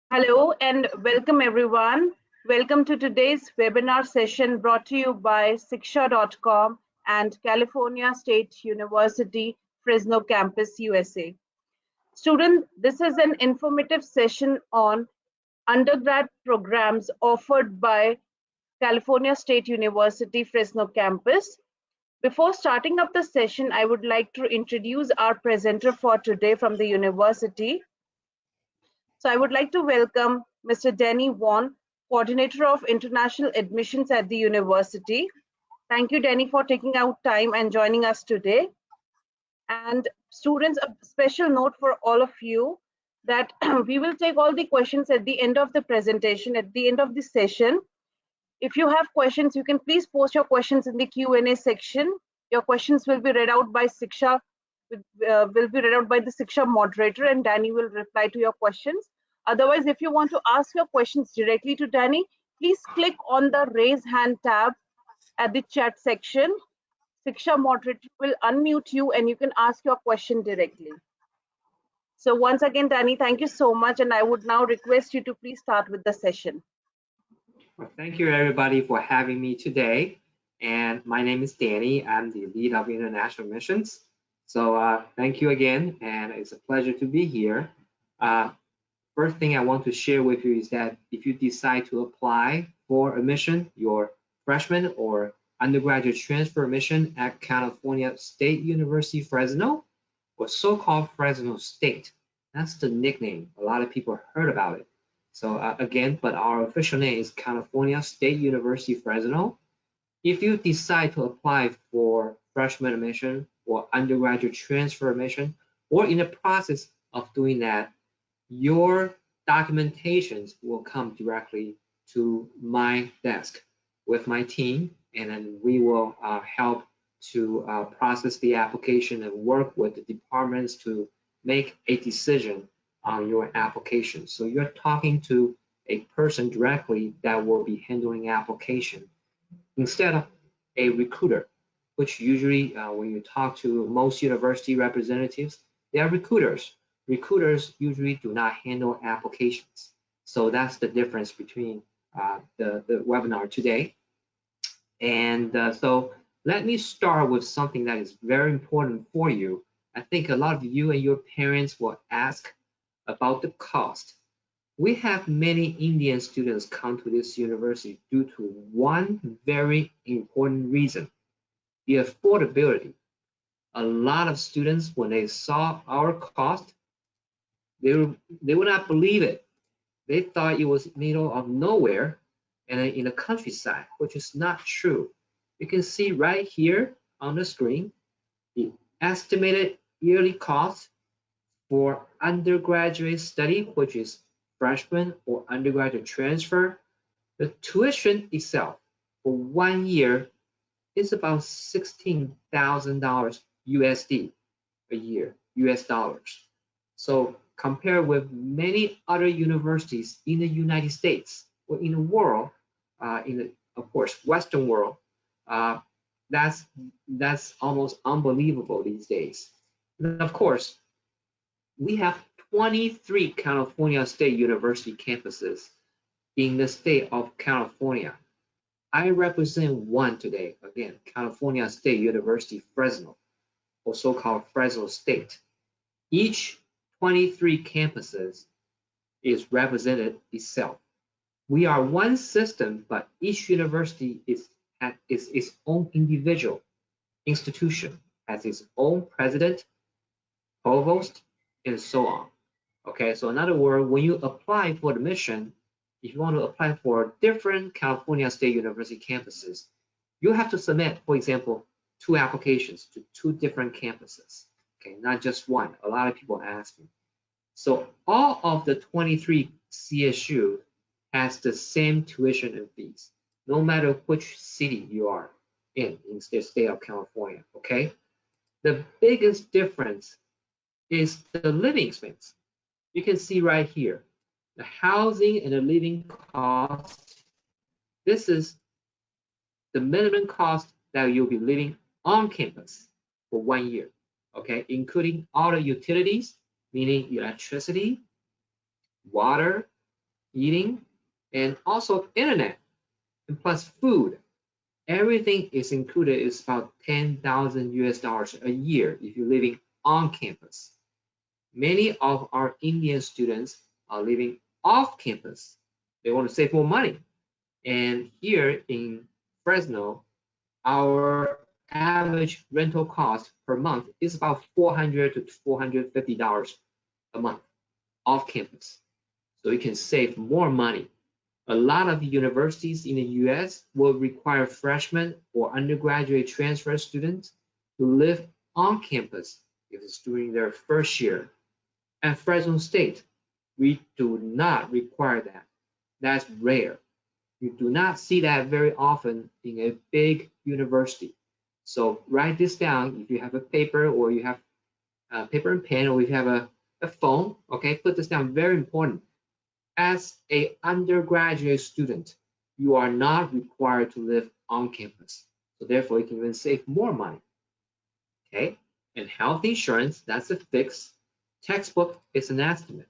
Hello and welcome everyone. Welcome to today's webinar session brought to you by Shiksha.com and California State University, Fresno Campus, USA. Students, this is an informative session on undergrad programs offered by California State University, Fresno Campus. Before starting up the session, I would like to introduce our presenter for today from the university. So I would like to welcome Mr. Danny Won, Coordinator of International Admissions at the university. Thank you, Danny, for taking out time and joining us today. And students, a special note for all of you that we will take all the questions at the end of the presentation, at the end of the session. If you have questions, you can please post your questions in the Q&A section. Your questions will be read out by Shiksha, will be read out by the Shiksha moderator, and Danny will reply to your questions. Otherwise, if you want to ask your questions directly to Danny, please click on the raise hand tab at the chat section. Shiksha moderator will unmute you and you can ask your question directly. So once again, Danny, thank you so much. And I would now request you to please start with the session. Well, thank you everybody for having me today. And my name is Danny. I'm the lead of international missions. So thank you again, and it's a pleasure to be here. First thing I want to share with you is that if you decide to apply for admission, your freshman or undergraduate transfer admission at California State University, Fresno, or so-called Fresno State, that's the nickname. A lot of people heard about it. So again, but our official name is California State University, Fresno. If you decide to apply for freshman admission or undergraduate transfer admission, or in the process of doing that, your documentations will come directly to my desk with my team, and then we will help to process the application and work with the departments to make a decision on your application. So you're talking to a person directly that will be handling application instead of a recruiter, which usually when you talk to most university representatives, they are recruiters. Recruiters usually do not handle applications. So that's the difference between the webinar today. And so let me start with something that is very important for you. I think a lot of you and your parents will ask about the cost. We have many Indian students come to this university due to one very important reason, the affordability. A lot of students, when they saw our cost, they would not believe it. They thought it was middle of nowhere and in the countryside, which is not true. You can see right here on the screen, the estimated yearly cost for undergraduate study, which is freshman or undergraduate transfer. The tuition itself for 1 year is about $16,000 USD a year, US dollars. So compared with many other universities in the United States or in the world, in the, of course, Western world, that's almost unbelievable these days. And of course, we have 23 California State University campuses in the state of California. I represent one today, again, California State University, Fresno, or so-called Fresno State. Each 23 campuses is represented itself. We are one system, but each university is its own individual institution, has its own president, provost, and so on. Okay, so in other words, when you apply for admission, if you want to apply for different California State University campuses, you have to submit, for example, 2 applications to 2 different campuses. Okay, not just one. A lot of people ask me. So all of the 23 CSU has the same tuition and fees, no matter which city you are in the state of California. Okay, the biggest difference is the living expense. You can see right here, the housing and the living cost. This is the minimum cost that you'll be living on campus for 1 year, okay, including all the utilities, meaning electricity, water, eating, and also internet, and plus food. Everything is included. It's about 10,000 US dollars a year if you're living on campus. Many of our Indian students are living off campus. They want to save more money. And here in Fresno, our average rental cost per month is about $400 to $450 a month off campus. So you can save more money. A lot of universities in the US will require freshmen or undergraduate transfer students to live on campus if it's during their first year. At Fresno State, we do not require that. That's rare. You do not see that very often in a big university. So write this down if you have a paper or you have a paper and pen or you have a phone, okay? Put this down, very important. As an undergraduate student, you are not required to live on campus. So therefore, you can even save more money, okay? And health insurance, that's a fix. Textbook is an estimate.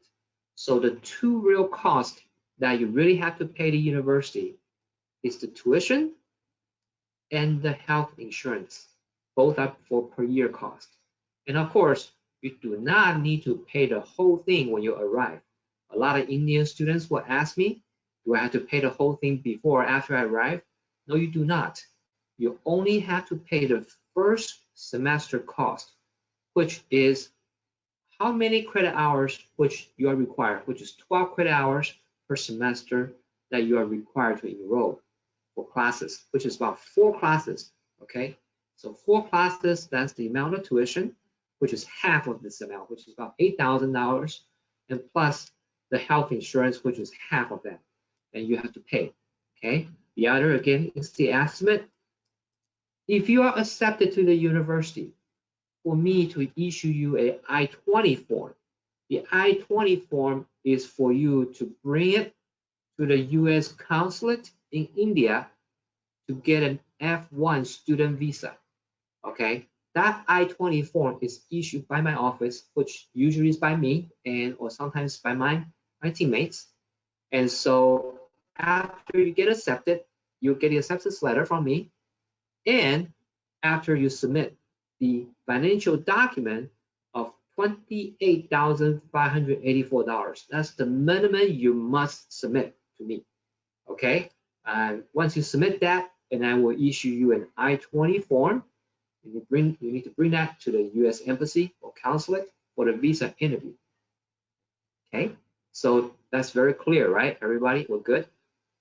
So the two real costs that you really have to pay the university is the tuition and the health insurance, both up for per year cost. And of course, you do not need to pay the whole thing when you arrive. A lot of Indian students will ask me, do I have to pay the whole thing before or after I arrive? No, you do not. You only have to pay the first semester cost, which is how many credit hours which you are required, which is 12 credit hours per semester that you are required to enroll for classes, which is about 4 classes, okay? So 4 classes, that's the amount of tuition, which is half of this amount, which is about $8,000, and plus the health insurance, which is half of that, and you have to pay, okay? The other, again, is the estimate. If you are accepted to the university, for me to issue you a I-20 form, the I-20 form is for you to bring it to the US consulate in India to get an F1 student visa, okay? That I-20 form is issued by my office, which usually is by me and or sometimes by my teammates. And so after you get accepted, you'll get the acceptance letter from me. And after you submit the financial document of $28,584, that's the minimum you must submit to me, okay? And once you submit that, and I will issue you an I-20 form. You need to bring that to the US Embassy or Consulate for the visa interview. Okay, so that's very clear, right? Everybody, we're good?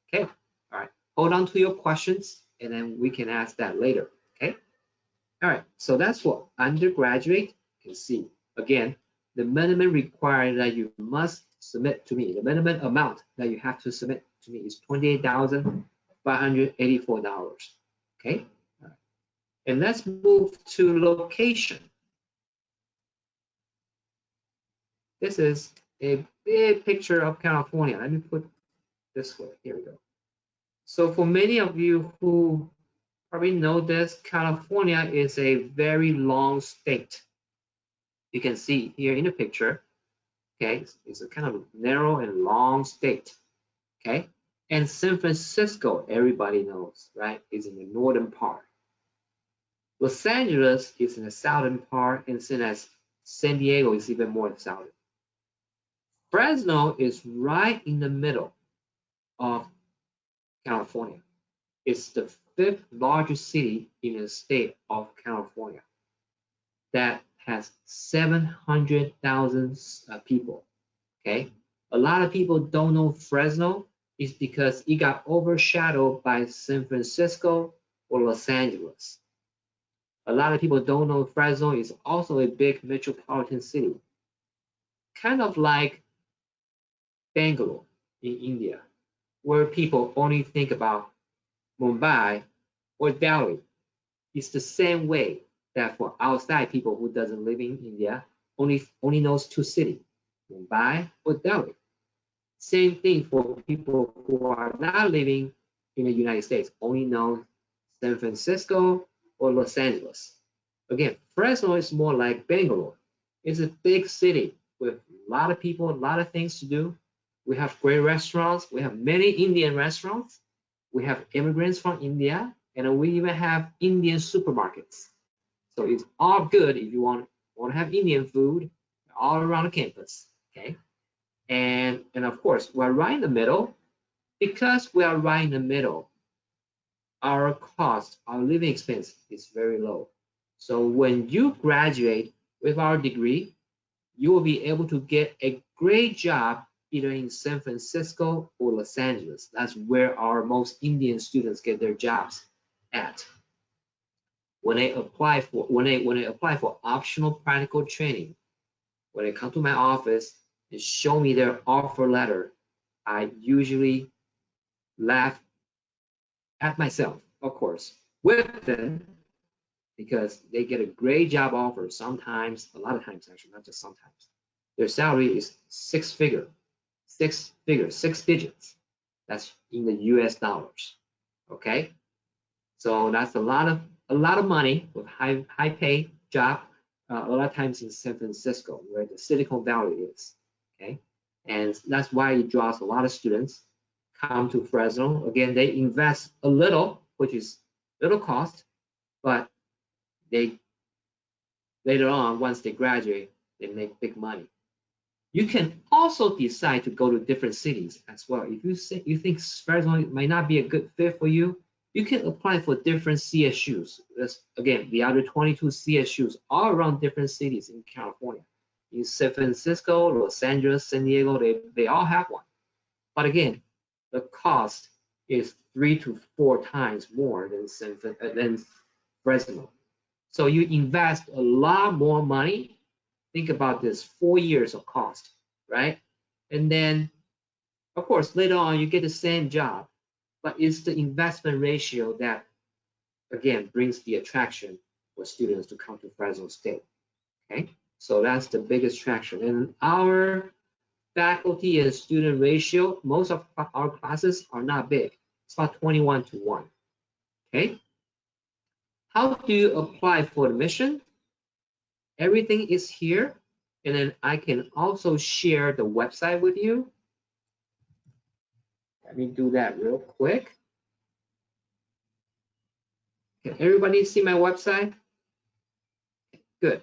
Okay, all right. Hold on to your questions, and then we can ask that later, okay? All right, so that's for undergraduate. You can see, again, the minimum required that you must submit to me, the minimum amount that you have to submit to me is $28,584, okay? All right. And let's move to location. This is a big picture of California. Let me put this way. Here we go. So for many of you who probably know this, California is a very long state. You can see here in the picture, okay, it's a kind of narrow and long state, okay? And San Francisco, everybody knows, right, is in the northern part. Los Angeles is in the southern part, and San Diego is even more southern. Fresno is right in the middle of California. It's the 5th largest city in the state of California that has 700,000 people, okay? A lot of people don't know Fresno is because it got overshadowed by San Francisco or Los Angeles. A lot of people don't know Fresno is also a big metropolitan city, kind of like Bangalore in India, where people only think about Mumbai or Delhi. It's the same way that for outside people who doesn't live in India, only knows 2 cities, Mumbai or Delhi. Same thing for people who are not living in the United States, only know San Francisco or Los Angeles. Again, Fresno is more like Bangalore. It's a big city with a lot of people, a lot of things to do, We have great restaurants. We have many Indian restaurants. We have immigrants from India, and we even have Indian supermarkets. So it's all good if you want to have Indian food all around the campus. Okay, and of course we're right in the middle. Because we are right in the middle, our cost, our living expense is very low. So when you graduate with our degree, you will be able to get a great job either in San Francisco or Los Angeles. That's where our most Indian students get their jobs at. When they apply for optional practical training, when they come to my office and show me their offer letter, I usually laugh at myself, of course, with them, because they get a great job offer sometimes, a lot of times actually, not just sometimes. Their salary is six digits. That's in the US dollars. Okay. So that's a lot of money with high pay job, a lot of times in San Francisco, where the Silicon Valley is. Okay. And that's why it draws a lot of students come to Fresno. Again, they invest a little, which is little cost, but they later on, once they graduate, they make big money. You can also decide to go to different cities as well. If you think Fresno might not be a good fit for you, you can apply for different CSUs. That's, again, the other 22 CSUs all around different cities in California. In San Francisco, Los Angeles, San Diego, they all have one. But again, the cost is 3 to 4 times more than Fresno. So you invest a lot more money. Think about this, 4 years of cost, right? And then, of course, later on you get the same job, but it's the investment ratio that, again, brings the attraction for students to come to Fresno State. Okay, so that's the biggest attraction. And our faculty and student ratio, most of our classes are not big. It's about 21 to 1. Okay, how do you apply for admission? Everything is here, and then I can also share the website with you. Let me do that real quick. Can everybody see my website? Good.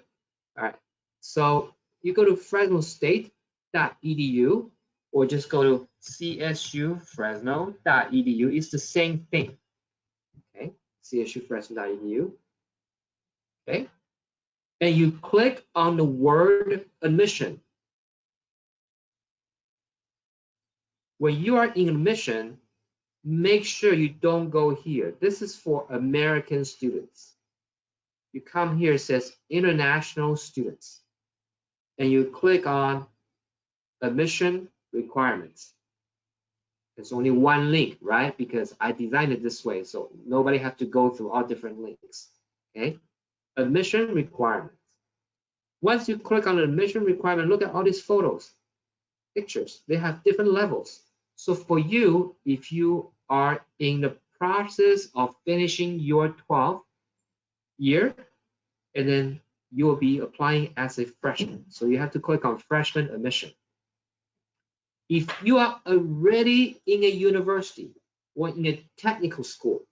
All right. So you go to fresnostate.edu or just go to csufresno.edu. It's the same thing. Okay, csufresno.edu. Okay, and you click on the word admission. When you are in admission, make sure you don't go here. This is for American students. You come here, it says international students, and you click on admission requirements. There's only one link, right? Because I designed it this way, so nobody has to go through all different links. Okay, admission requirements. Once you click on the admission requirement, look at all these photos, pictures. They have different levels. So for you, if you are in the process of finishing your 12th year, and then you will be applying as a freshman. So you have to click on freshman admission. If you are already in a university or in a technical school,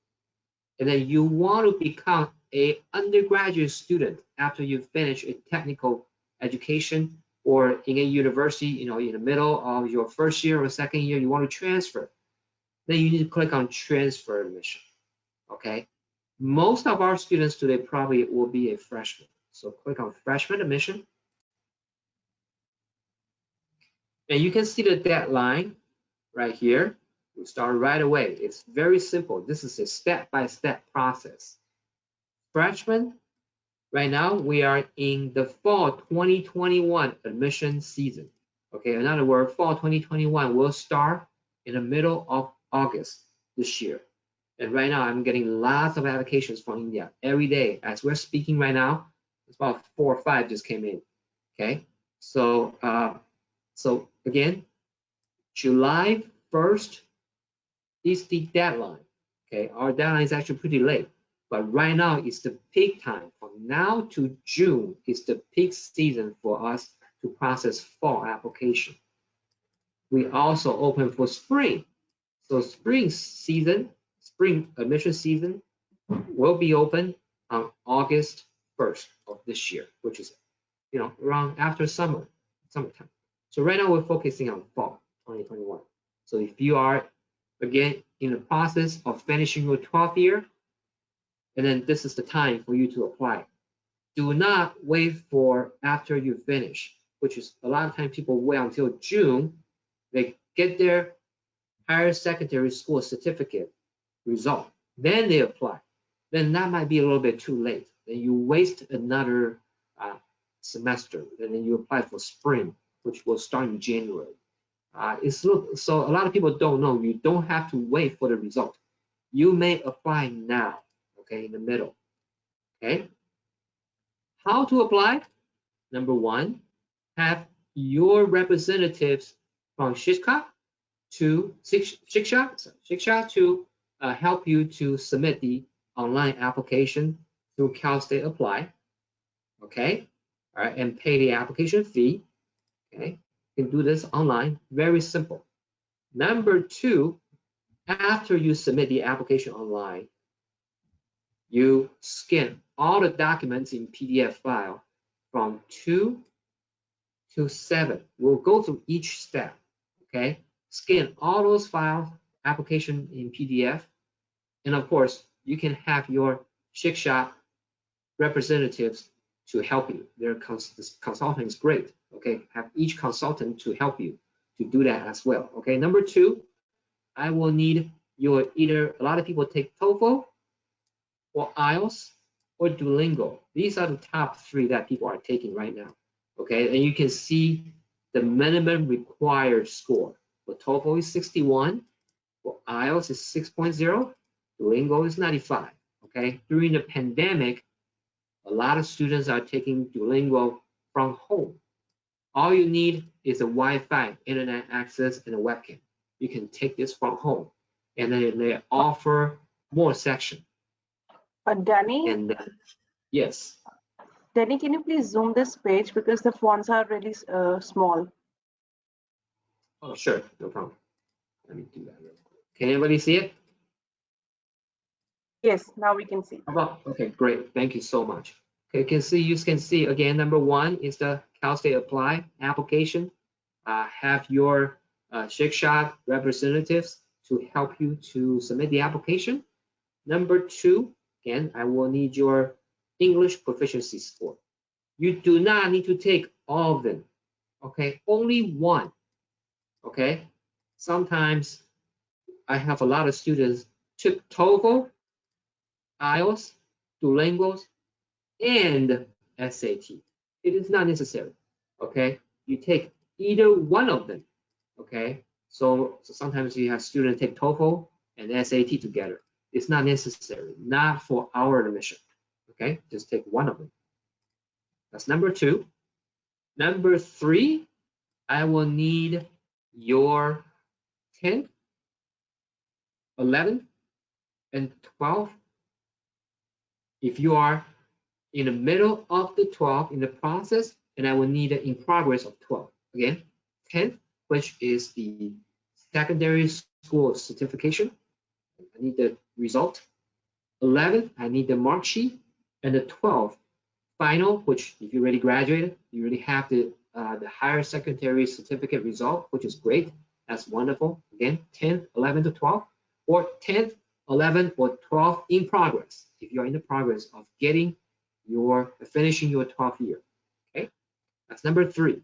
and then you want to become an undergraduate student after you finish a technical education, or in a university, you know, in the middle of your first year or second year, you want to transfer, then you need to click on transfer admission. Okay, most of our students today probably will be a freshman, so click on freshman admission, and you can see the deadline right here. We start right away. It's very simple. This is a step-by-step process. Freshman, right now we are in the fall 2021 admission season. Okay, in other words, fall 2021 will start in the middle of August this year. And right now I'm getting lots of applications from India every day. As we're speaking right now, it's about 4 or 5 just came in. Okay, so so again, July 1st is the deadline. Okay, our deadline is actually pretty late, but right now is the peak time. From now to June is the peak season for us to process fall application. we also open for spring. So spring admission season will be open on August 1st of this year, which is, around after summertime. So right now we're focusing on fall 2021. So if you are, again, in the process of finishing your 12th year, and then this is the time for you to apply. Do not wait for after you finish, which is a lot of times people wait until June, they get their higher secondary school certificate result, then they apply. Then that might be a little bit too late. Then you waste another semester, and then you apply for spring, which will start in January. So a lot of people don't know you don't have to wait for the result. You may apply now, okay, in the middle. Okay. How to apply? Number one, have your representatives from Shiksha to help you to submit the online application through Cal State Apply. Okay, all right, and pay the application fee. Okay, you can do this online, very simple. Number two, after you submit the application online, you scan all the documents in PDF file from 2 to 7. We'll go through each step, okay? Scan all those files, application in PDF, and of course, you can have your Shiksha representatives to help you. Their consultant is great, okay? Have each consultant to help you to do that as well, okay? Number two, I will need your a lot of people take TOEFL or IELTS or Duolingo. These are the top 3 that people are taking right now, okay? And you can see the minimum required score. For TOEFL is 61, for IELTS is 6.0, Duolingo is 95, okay? During the pandemic, a lot of students are taking Duolingo from home. All you need is a Wi-Fi, internet access, and a webcam. You can take this from home, and then they offer more sections. Danny? And yes. Danny, can you please zoom this page because the fonts are really small. Oh, sure, no problem. Let me do that real quick. Can anybody see it? Yes, now we can see. Okay, great. Thank you so much. Okay, you can see again, number 1 is the Cal State Apply application. Have your Shiksha representatives to help you to submit the application. Number 2, again, I will need your English proficiency score. You do not need to take all of them, okay? Only one, okay? Sometimes I have a lot of students took TOEFL, IELTS, Duolingo, and SAT. It is not necessary, okay? You take either one of them, okay? So sometimes you have students take TOEFL and SAT together. It's not necessary, not for our admission, okay? Just take one of them. That's number 2. Number 3, I will need your 10th, 11th, and 12th. If you are in the middle of the 12 in the process, and I will need it in progress of 12. Again, 10th, which is the secondary school certification. I need the result. 11th, I need the mark sheet. And the 12th, final, which if you already graduated, you already have the higher secondary certificate result, which is great. That's wonderful. Again, 10th, 11th to 12th, or 10th, 11th, or 12th in progress. If you're in the progress of finishing your 12th year, okay? That's number 3.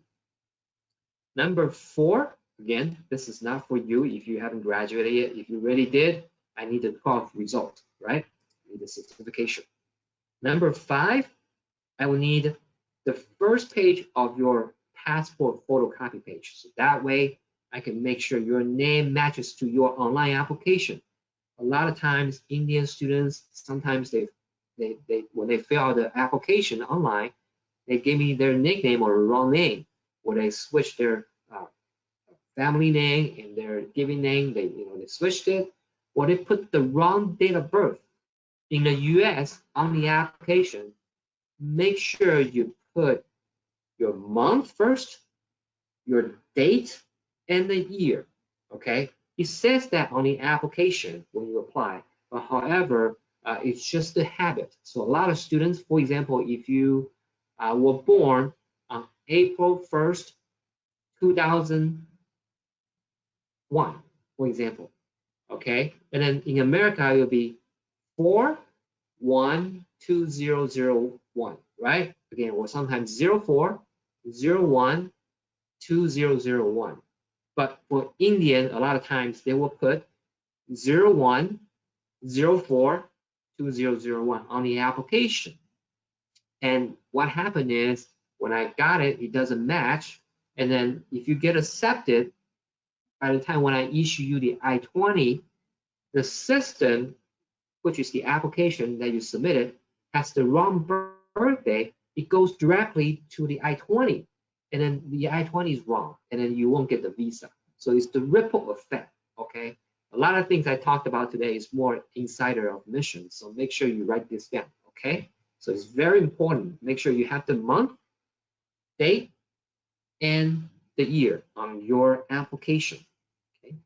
Number 4, again, this is not for you if you haven't graduated yet. If you already did, I need the 12th result, right? I need the certification. Number 5, I will need the first page of your passport photocopy page. So that way I can make sure your name matches to your online application. A lot of times Indian students, sometimes they when they fill out the application online, they give me their nickname or wrong name, or they switch their family name and their given name, they switched it, or they put the wrong date of birth. In the US on the application, make sure you put your month first, your date, and the year. Okay, it says that on the application when you apply, but however, it's just a habit. So a lot of students, for example, if you were born on April 1st, 2001, for example, okay, and then in America, it will be 4/1/2001, right? Again, or sometimes 04/01/2001. But for Indian, a lot of times they will put 01/04/2001 on the application. And what happened is when I got it, it doesn't match. And then if you get accepted, by the time when I issue you the I-20, the system, which is the application that you submitted, has the wrong birthday. It goes directly to the I-20, and then the I-20 is wrong, and then you won't get the visa. So it's the ripple effect, okay? A lot of things I talked about today is more insider of missions, so make sure you write this down, okay? So it's very important. Make sure you have the month, date, and the year on your application, okay?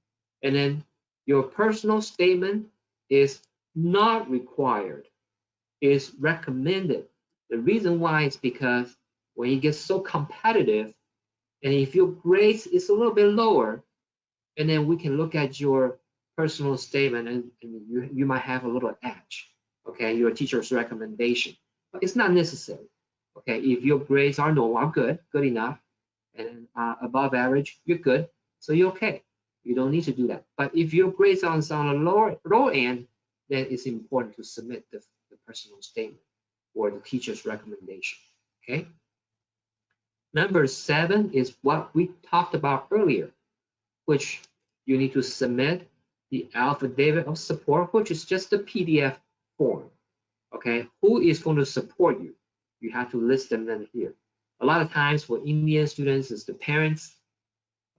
And then your personal statement is not required, is recommended. The reason why is because when you get so competitive, and if your grades is a little bit lower, and then we can look at your personal statement, and you might have a little edge, okay, your teacher's recommendation, but it's not necessary, okay? If your grades are normal, good enough, and above average, you're good, so you're okay. You don't need to do that. But if your grades are on the lower end, then it's important to submit the personal statement or the teacher's recommendation, okay? Number 7 is what we talked about earlier, which you need to submit the affidavit of support, which is just a PDF form, okay? Who is going to support you? You have to list them then here. A lot of times for Indian students, it's the parents,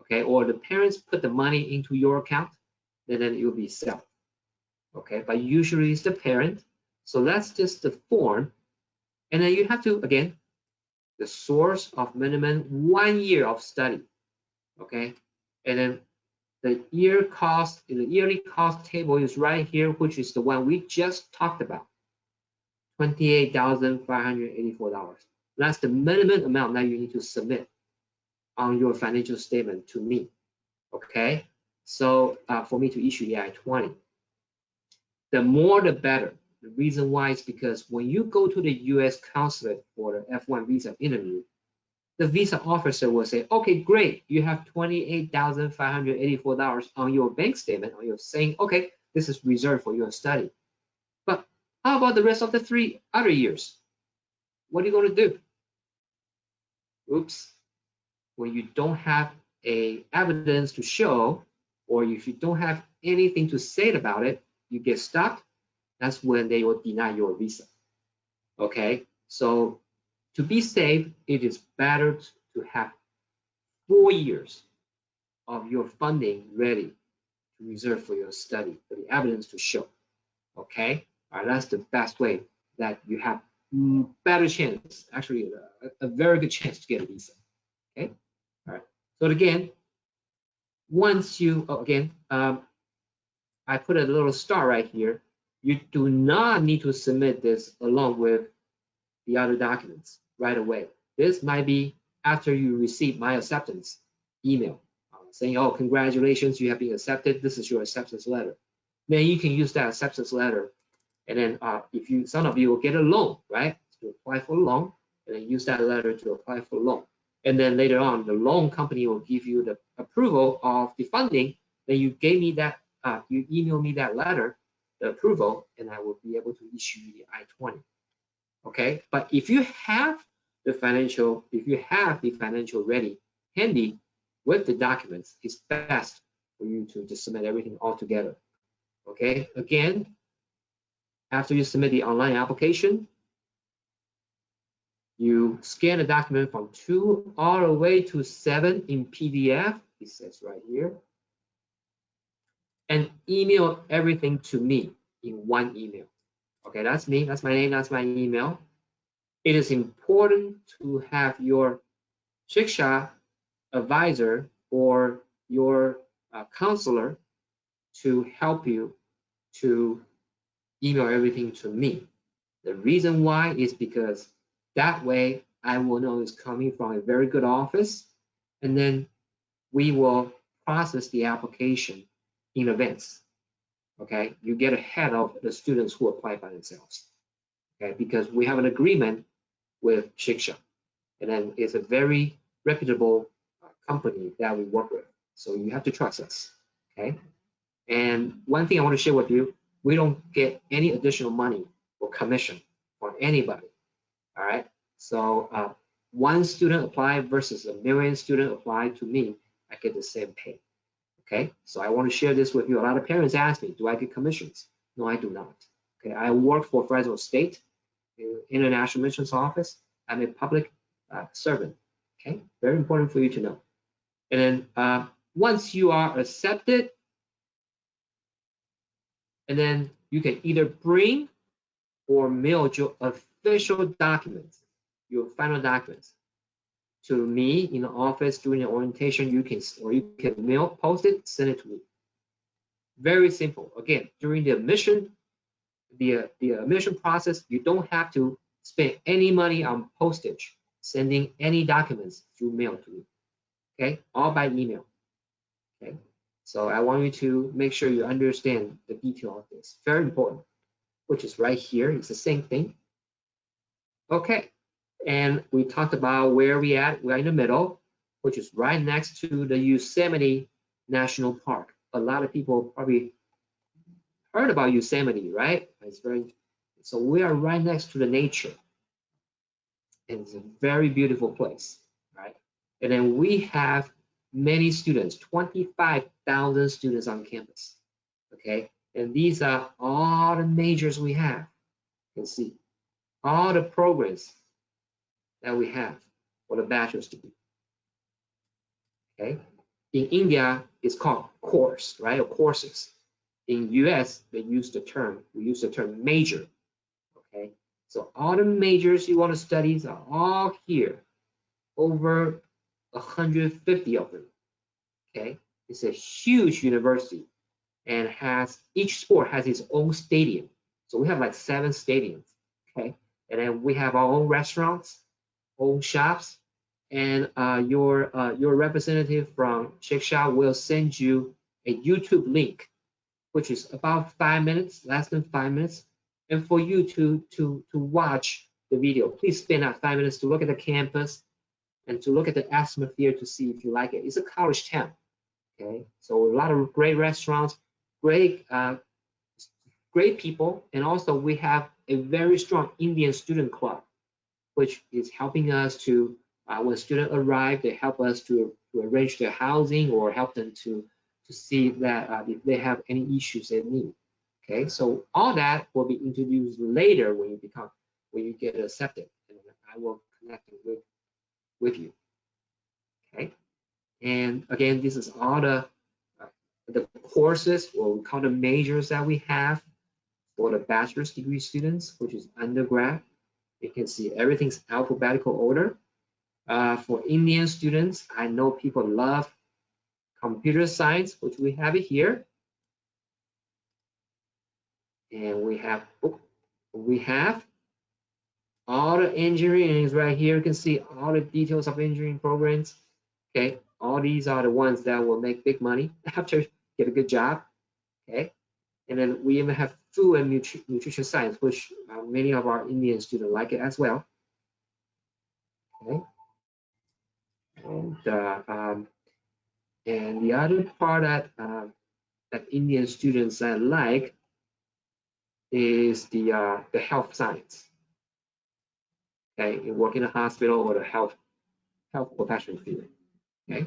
okay? Or the parents put the money into your account, then it will be self, okay? But usually it's the parent. So that's just the form. And then you have to, again, the source of minimum 1 year of study, okay? And then the year cost in the yearly cost table is right here, which is the one we just talked about, $28,584. That's the minimum amount that you need to submit on your financial statement to me, okay? So for me to issue the I-20, the more the better. The reason why is because when you go to the US consulate for the F1 visa interview, the visa officer will say, okay, great, you have $28,584 on your bank statement, or you're saying, okay, this is reserved for your study. But how about the rest of the 3 other years? What are you going to do? Oops. When you don't have a evidence to show, or if you don't have anything to say about it, you get stuck, that's when they will deny your visa. Okay, so to be safe, it is better to have 4 years of your funding ready to reserve for your study, for the evidence to show. Okay, all right, that's the best way that you have better chance, actually a very good chance to get a visa. Okay, all right. So again, once you, I put a little star right here. You do not need to submit this along with the other documents right away. This might be after you receive my acceptance email saying, oh, congratulations, you have been accepted. This is your acceptance letter. Then you can use that acceptance letter. And then if you, some of you will get a loan, right? To apply for a loan, and then use that letter to apply for a loan. And then later on, the loan company will give you the approval of the funding. Then you gave me that, you email me that letter, the approval, and I will be able to issue the I-20. Okay, but if you have the financial, ready, handy with the documents, it's best for you to just submit everything all together. Okay, again, after you submit the online application, you scan the document from 2 all the way to 7 in PDF, it says right here, and email everything to me in one email. Okay, that's me, that's my name, that's my email. It is important to have your Shiksha advisor or your counselor to help you to email everything to me. The reason why is because that way I will know it's coming from a very good office, and then we will process the application in advance. Okay, you get ahead of the students who apply by themselves. Okay, because we have an agreement with Shiksha, and then it's a very reputable company that we work with. So you have to trust us. Okay, and one thing I want to share with you, we don't get any additional money or commission for anybody. All right, so one student apply versus a million student apply to me, I get the same pay. Okay, so I want to share this with you. A lot of parents ask me, do I get commissions? No, I do not. Okay, I work for Fresno State International Missions Office. I'm a public servant. Okay, very important for you to know. And then once you are accepted, and then you can either bring or mail your official documents, your final documents, to me in the office during the orientation. You can mail, post it, send it to me. Very simple. Again, during the admission process, you don't have to spend any money on postage, sending any documents through mail to me. Okay, all by email. Okay, so I want you to make sure you understand the detail of this. Very important, which is right here. It's the same thing. Okay, and we talked about where we at. We're in the middle, which is right next to the Yosemite National Park. A lot of people probably heard about Yosemite, right? So we are right next to the nature, and it's a very beautiful place, right? And then we have many students, 25,000 students on campus, okay? And these are all the majors we have. You can see all the programs that we have for the bachelor's degree, okay? In India, it's called course, right, or courses. In US, we use the term major, okay? So all the majors you want to study are all here, over 150 of them, okay? It's a huge university, and each sport has its own stadium. So we have like 7 stadiums, okay? And then we have our own restaurants, own shops, and your representative from Shiksha will send you a YouTube link, which is about 5 minutes, less than 5 minutes, and for you to watch the video. Please spend that 5 minutes to look at the campus and to look at the atmosphere to see if you like it. It's a college town, okay? So a lot of great restaurants, great people, and also we have a very strong Indian student club, which is helping us to, when students arrive, they help us to arrange their housing or help them to see that if they have any issues they need. Okay, so all that will be introduced later when you get accepted, and I will connect with you. Okay, and again, this is all the courses, or we call the majors that we have for the bachelor's degree students, which is undergrad. You can see everything's alphabetical order. For Indian students, I know people love computer science, which we have it here. And we have all the engineering is right here. You can see all the details of engineering programs. Okay, all these are the ones that will make big money after you get a good job. Okay, and then we even have food and nutrition science, which many of our Indian students like it as well. Okay, and the other part that Indian students like is the health science. Okay, you work in a hospital or the health professional field. Okay,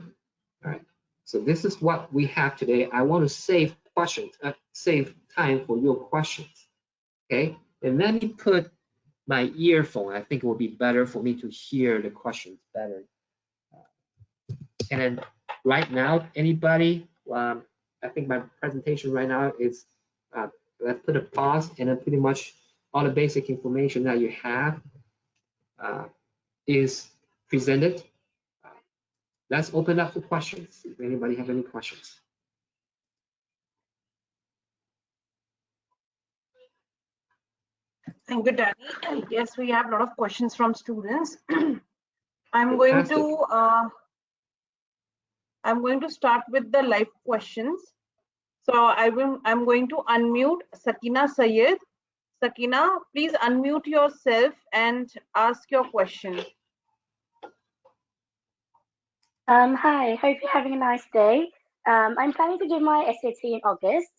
all right. So this is what we have today. I want to save time for your questions. Okay, and let me put my earphone. I think it will be better for me to hear the questions better. And then right now, anybody, I think my presentation right now is, let's put a pause, and then pretty much all the basic information that you have is presented. let's open up for questions. If anybody have any questions. Thank you, Danny. Yes, we have a lot of questions from students. I'm going to start with the live questions. So I'm going to unmute Sakina Sayed. Sakina, please unmute yourself and ask your question. Hi, hope you're having a nice day. I'm planning to give my SAT in August.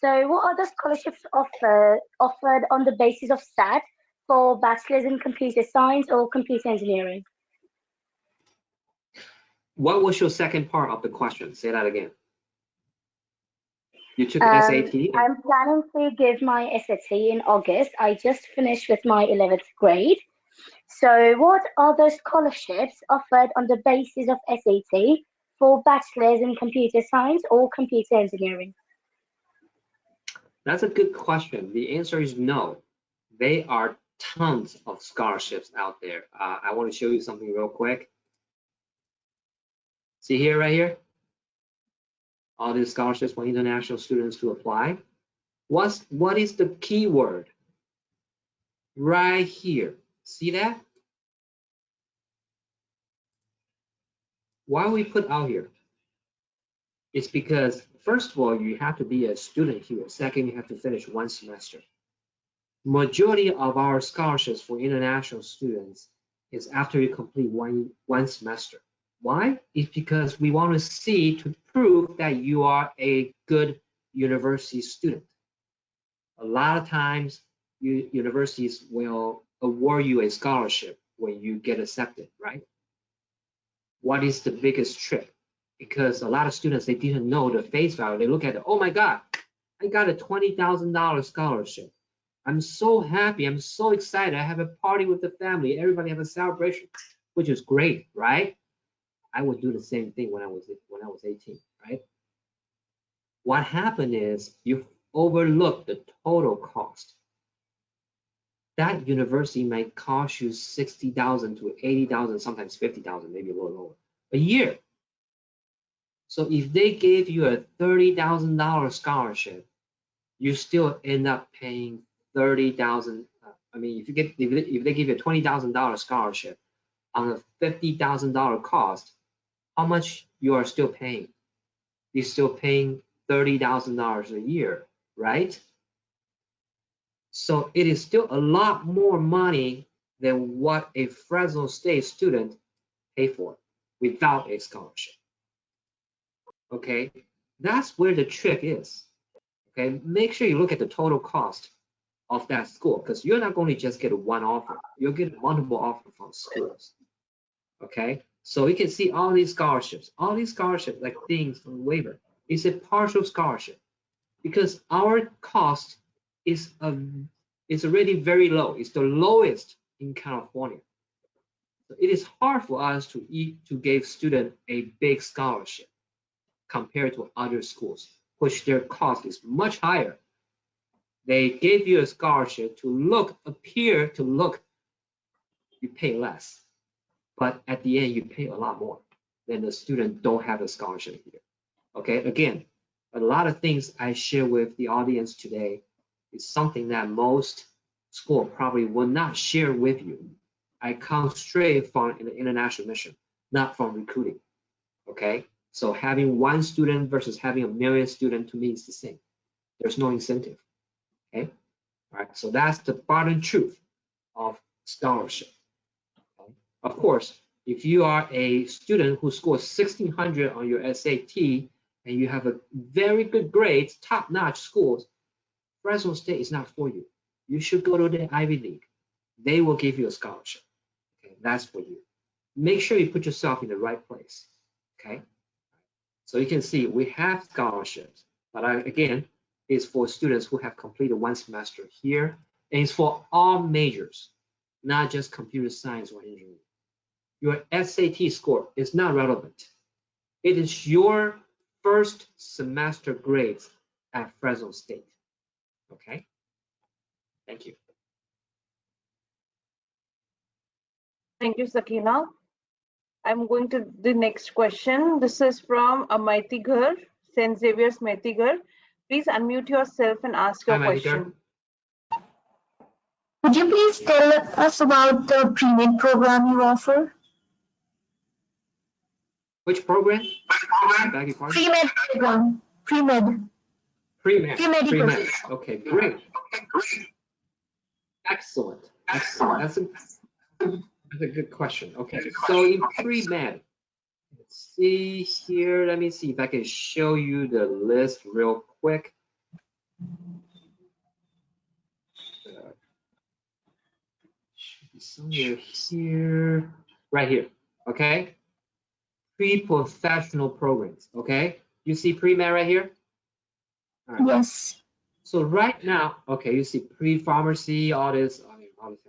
So what are the scholarships offered on the basis of SAT for bachelor's in computer science or computer engineering? What was your second part of the question? Say that again. You took SAT? I'm planning to give my SAT in August. I just finished with my 11th grade. So what are the scholarships offered on the basis of SAT for bachelor's in computer science or computer engineering? That's a good question. The answer is no. There are tons of scholarships out there. I want to show you something real quick. See here, right here? All these scholarships for international students to apply. What is the keyword? Right here. See that? Why we put out here? It's because, first of all, you have to be a student here. Second, you have to finish one semester. Majority of our scholarships for international students is after you complete one semester. Why? It's because we want to see to prove that you are a good university student. A lot of times, universities will award you a scholarship when you get accepted, right? What is the biggest trick? Because a lot of students, they didn't know the face value. They look at it, oh my God, I got a $20,000 scholarship. I'm so happy. I'm so excited. I have a party with the family. Everybody have a celebration, which is great, right? I would do the same thing when I was 18, right? What happened is you overlook the total cost. That university might cost you 60,000 to 80,000, sometimes 50,000, maybe a little lower a year. So if they gave you a $30,000 scholarship, you still end up paying 30,000. I mean, if they give you a $20,000 scholarship on a $50,000 cost, how much you are still paying? You're still paying $30,000 a year, right? So it is still a lot more money than what a Fresno State student pay for without a scholarship. Okay, that's where the trick is. Okay, make sure you look at the total cost of that school, because you're not going to just get one offer, you'll get multiple offers from schools. Okay, so you can see all these scholarships like things from waiver. It's a partial scholarship because our cost is already very low. It's the lowest in California. So it is hard for us to give students a big scholarship compared to other schools, which their cost is much higher. They gave you a scholarship to appear to look, you pay less, but at the end you pay a lot more than the student don't have a scholarship here. Okay, again, a lot of things I share with the audience today is something that most school probably will not share with you. I come straight from an international mission, not from recruiting. Okay, so having one student versus having a million students to me is the same. There's no incentive. Okay, all right, so that's the bottom truth of scholarship. Okay? Of course, if you are a student who scores 1600 on your SAT and you have a very good grades, top-notch schools, Fresno State is not for you. You should go to the Ivy League. They will give you a scholarship. Okay, that's for you. Make sure you put yourself in the right place. Okay, so you can see we have scholarships, but again, it's for students who have completed one semester here, and it's for all majors, not just computer science or engineering. Your SAT score is not relevant. It is your first semester grades at Fresno State. Okay, thank you. Thank you, Sakina. I'm going to the next question. This is from Maitigar, St. Xavier's Maitigar. Please unmute yourself and ask your Hi, question. Could you please tell us about the pre-med program you offer? Which program? Beg your pardon? Pre-med program. Pre-med. Pre-med. Pre-medical. Pre-med. Okay, great. Excellent. Excellent. That's a good question. Okay, so in pre-med, let's see here. Let me see if I can show you the list real quick. Should be somewhere here, right here. Okay. Pre-professional programs. Okay. You see pre-med right here? All right. Yes. So right now, okay, you see pre-pharmacy, all this, all this.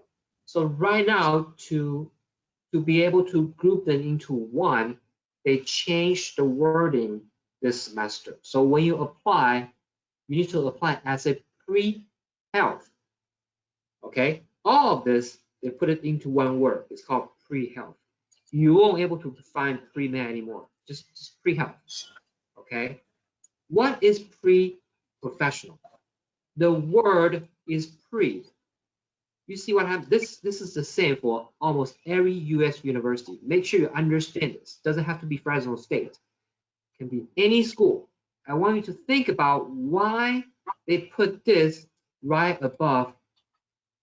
So right now, to be able to group them into one, they changed the wording this semester. So when you apply, you need to apply as a pre-health. Okay, all of this, they put it into one word. It's called pre-health. You won't be able to define pre-med anymore, just pre-health. Okay, what is pre-professional? The word is pre. You see what happens? This is the same for almost every U.S. university. Make sure you understand this. Doesn't have to be Fresno State. It can be any school. I want you to think about why they put this right above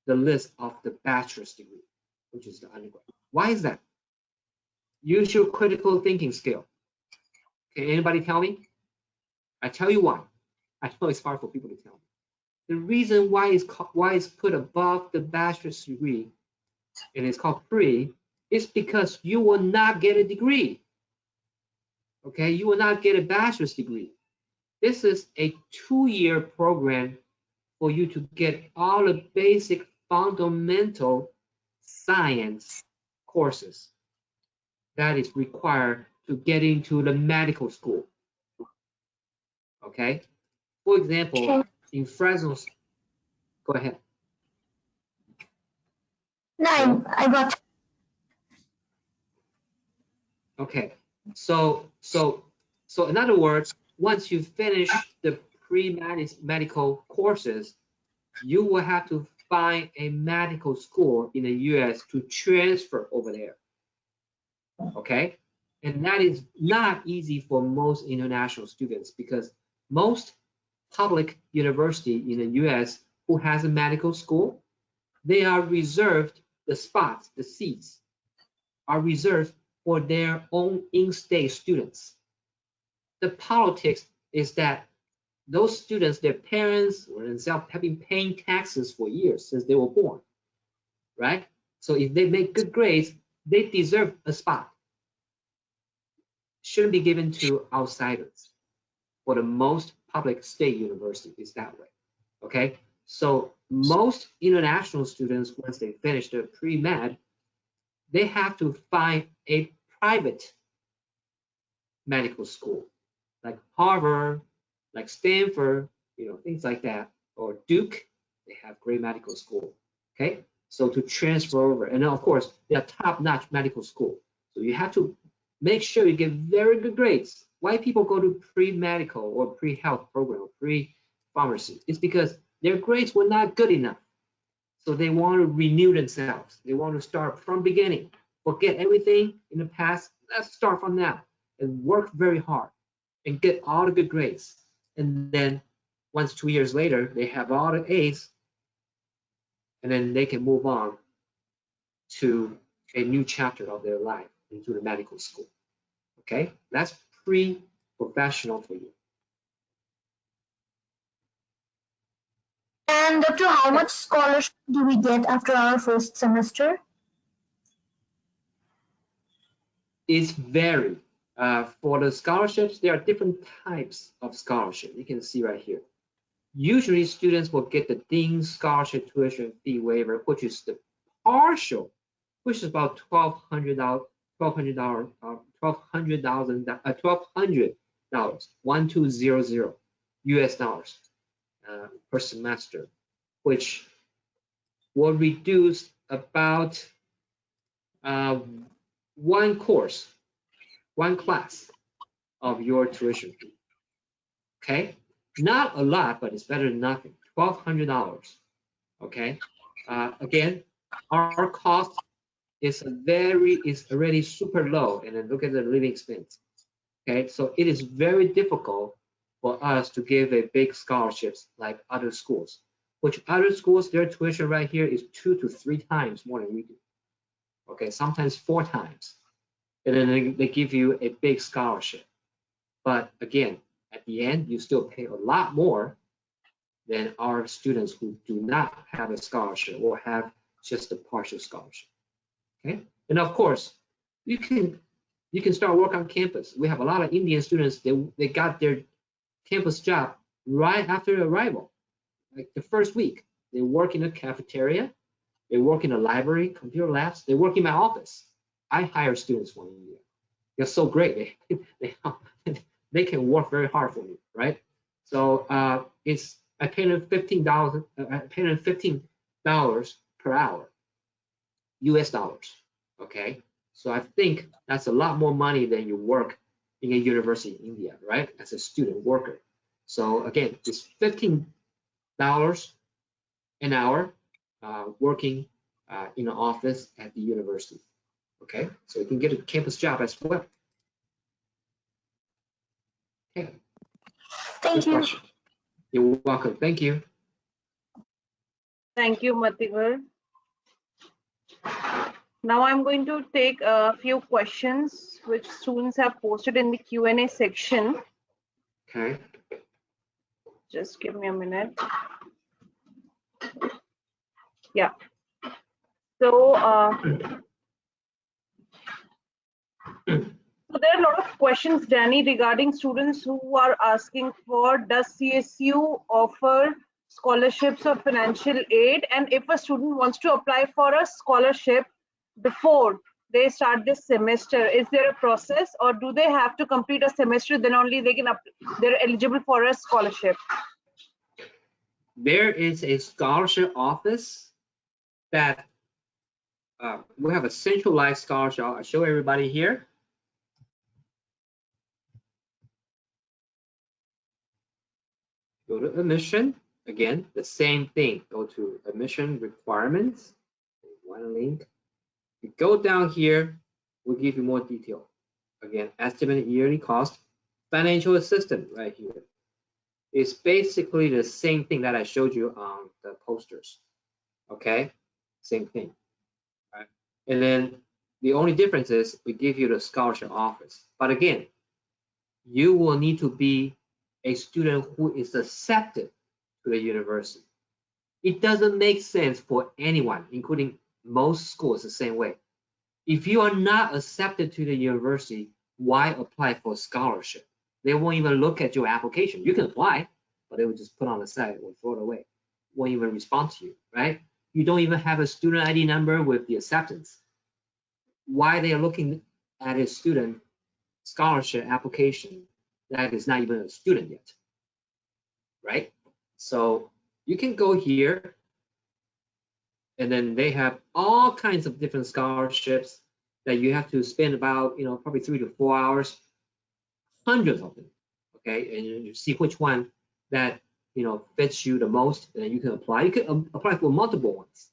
the list of the bachelor's degree, which is the undergrad. Why is that? Use your critical thinking skill. Can anybody tell me? I tell you why. I know it's hard for people to tell me. The reason why it's put above the bachelor's degree and it's called pre is because you will not get a degree. Okay, you will not get a bachelor's degree. This is a 2-year program for you to get all the basic fundamental science courses that is required to get into the medical school. Okay, for example, in Fresno, go ahead. No, I got. Okay, so in other words, once you finish the pre-medical courses, you will have to find a medical school in the US to transfer over there. Okay, and that is not easy for most international students because most public university in the US who has a medical school, they are reserved, the spots, the seats are reserved for their own in-state students. The politics is that those students, their parents or themselves have been paying taxes for years since they were born, right? So if they make good grades, they deserve a spot. Shouldn't be given to outsiders. For the most public state university is that way, okay? So most international students, once they finish their pre-med, they have to find a private medical school, like Harvard, like Stanford, things like that, or Duke, they have great medical school, okay? So to transfer over, and then of course, they're top-notch medical school. So you have to make sure you get very good grades. Why people go to pre-medical or pre-health program or pre-pharmacy? It's because their grades were not good enough. So they want to renew themselves. They want to start from beginning. Forget everything in the past. Let's start from now and work very hard and get all the good grades. And then once 2 years later, they have all the A's, and then they can move on to a new chapter of their life into the medical school. Okay, that's pre-professional for you. And up to how much scholarship do we get after our first semester? It's varied. For the scholarships, there are different types of scholarship. You can see right here. Usually students will get the Dean Scholarship Tuition Fee Waiver, which is the partial, which is about $1,200, $1,200 US dollars per semester, which will reduce about one course, one class of your tuition fee. Okay, not a lot, but it's better than nothing. $1,200. Okay, again, our cost is already super low, and then look at the living expense. Okay, so it is very difficult for us to give a big scholarships like other schools, which other schools, their tuition right here is 2 to 3 times more than we do. Okay, sometimes 4 times, and then they give you a big scholarship. But again, at the end, you still pay a lot more than our students who do not have a scholarship or have just a partial scholarship. Okay, and of course, you can start work on campus. We have a lot of Indian students. They got their campus job right after arrival, like the first week. They work in a cafeteria, they work in a library, computer labs, they work in my office. I hire students from India. They're so great. They can work very hard for me, right? So I pay them $15. I pay them $15 per hour, US dollars. Okay, so I think that's a lot more money than you work in a university in India, right? As a student worker. So again, it's $15 an hour working in an office at the university. Okay, so you can get a campus job as well. Okay. Thank Good you. question. You're welcome. Thank you. Thank you, Matigar. Now I'm going to take a few questions which students have posted in the Q&A section. Okay. Just give me a minute. Yeah. So, so there are a lot of questions, Danny, regarding students who are asking for, does CSU offer scholarships or financial aid? And if a student wants to apply for a scholarship before they start this semester, is there a process, or do they have to complete a semester, then only they're eligible for a scholarship? There is a scholarship office that we have a centralized scholarship. I'll show everybody here. Go to admission. Again, the same thing. Go to admission requirements. One link. You go down here, we'll give you more detail. Again, estimated yearly cost, financial assistance right here. It's basically the same thing that I showed you on the posters. Okay, same thing. Right? And then the only difference is we give you the scholarship office. But again, you will need to be a student who is accepted to the university. It doesn't make sense for anyone, including most schools the same way. If you are not accepted to the university, why apply for a scholarship? They won't even look at your application. You can apply, but they will just put on the side or throw it away. Won't even respond to you, right? You don't even have a student ID number with the acceptance. Why they are looking at a student scholarship application that is not even a student yet, right? So you can go here, and then they have all kinds of different scholarships that you have to spend about, probably 3 to 4 hours, hundreds of them, okay? And you see which one that, fits you the most, and then you can apply. You can apply for multiple ones.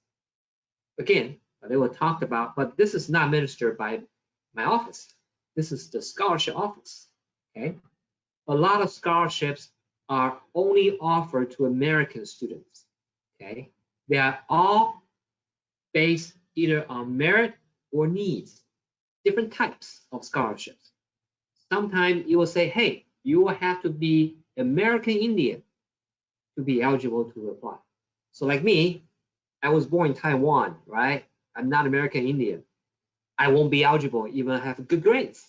Again, they were talked about, but this is not administered by my office. This is the scholarship office, okay? A lot of scholarships are only offered to American students, okay? They are all based either on merit or needs, different types of scholarships. Sometimes you will say, hey, you will have to be American Indian to be eligible to apply. So like me, I was born in Taiwan, right? I'm not American Indian. I won't be eligible even have good grades,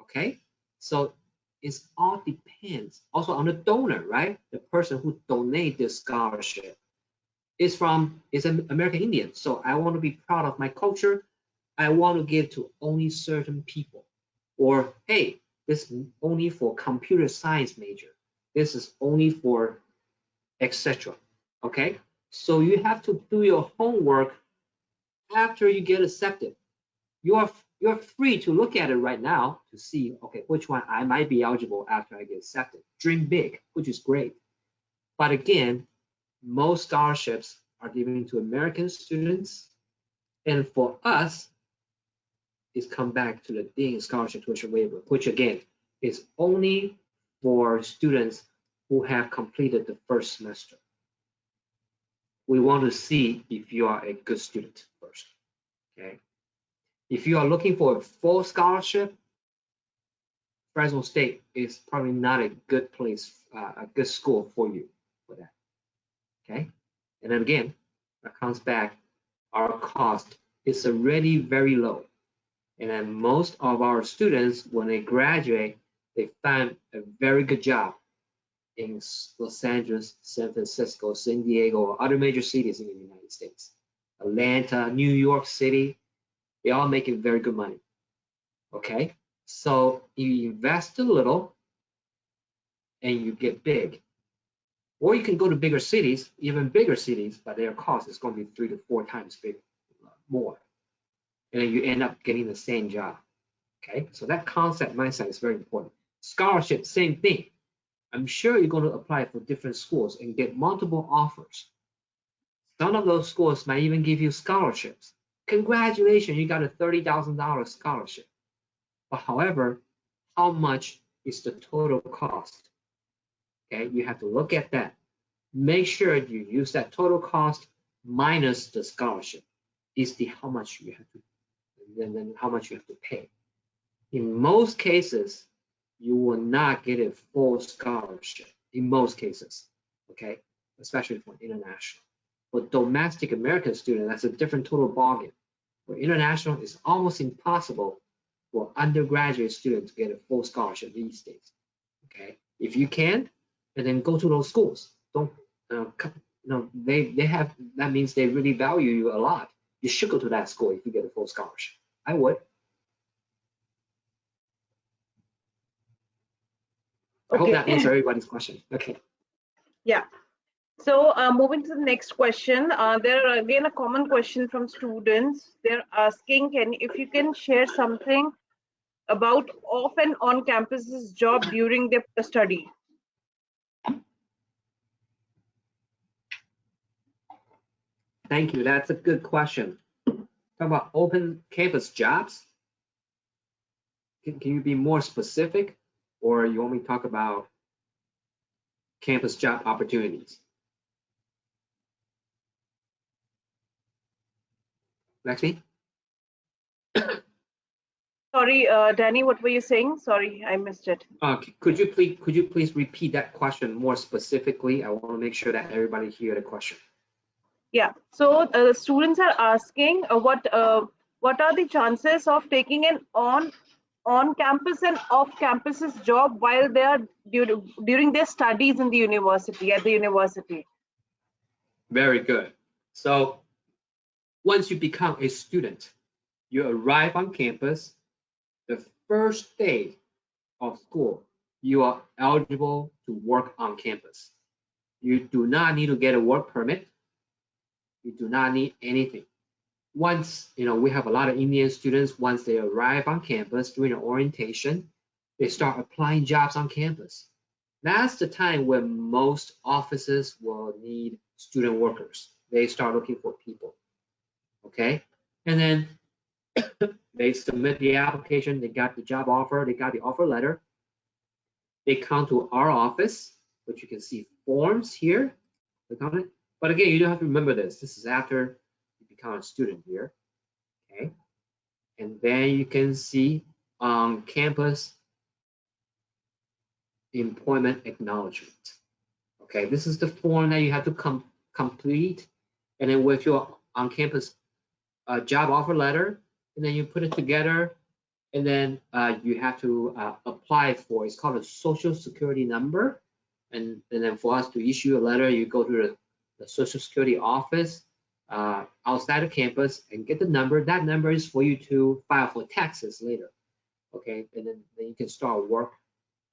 okay? So it all depends also on the donor, right? The person who donates this scholarship is an American Indian. So I want to be proud of my culture. I want to give to only certain people. Or, hey, this is only for computer science major. This is only for etc. Okay? So you have to do your homework after you get accepted. you're free to look at it right now to see, okay, which one I might be eligible after I get accepted. Dream big, which is great. But again, most scholarships are given to American students. And for us, it's come back to the Dean Scholarship Tuition Waiver, which again, is only for students who have completed the first semester. We want to see if you are a good student first, okay? If you are looking for a full scholarship, Fresno State is probably not a good place, a good school for you for that, okay? And then again, that comes back, our cost is already very low. And then most of our students, when they graduate, they find a very good job in Los Angeles, San Francisco, San Diego, or other major cities in the United States. Atlanta, New York City, they all making very good money, okay? So you invest a little and you get big. Or you can go to bigger cities, even bigger cities, but their cost is going to be 3 to 4 times bigger, more. And then you end up getting the same job, okay? So that concept mindset is very important. Scholarship, same thing. I'm sure you're going to apply for different schools and get multiple offers. Some of those schools might even give you scholarships. Congratulations, you got a $30,000 scholarship. But however, how much is the total cost? Okay, you have to look at that. Make sure you use that total cost minus the scholarship. Is the how much you have to, and then how much you have to pay. In most cases, you will not get a full scholarship. In most cases, okay, especially for international. For domestic American students, that's a different total ballgame. For international, it's almost impossible for undergraduate students to get a full scholarship these days. Okay, if you can, and then go to those schools. Don't, they have, that means they really value you a lot. You should go to that school if you get a full scholarship. I would. I hope that answers everybody's question. Okay. Yeah. So moving to the next question, there are again a common question from students. They're asking, if you can share something about off and on campuses job during their study. Thank you. That's a good question. Talk about open campus jobs. Can you be more specific, or you want me to talk about campus job opportunities? Lexi? Sorry, Danny, what were you saying? Sorry, I missed it. Could you please repeat that question more specifically? I want to make sure that everybody hear the question. Yeah. So students are asking what are the chances of taking an on-campus and off-campuses job while they are during their studies in the university, at the university? Very good. So once you become a student, you arrive on campus, the first day of school, you are eligible to work on campus. You do not need to get a work permit. You do not need anything. Once, we have a lot of Indian students, once they arrive on campus during the orientation, they start applying jobs on campus. That's the time when most offices will need student workers. They start looking for people, okay? And then they submit the application, they got the job offer, they got the offer letter. They come to our office, which you can see forms here. Click on it. But again, you don't have to remember this. This is after you become a student here, okay? And then you can see on campus employment acknowledgement. Okay, this is the form that you have to complete, and then with your on-campus job offer letter, and then you put it together, and then you have to apply for, it's called a social security number, and then for us to issue a letter, you go to the social security office outside of campus and get the number. That number is for you to file for taxes later, okay, and then you can start work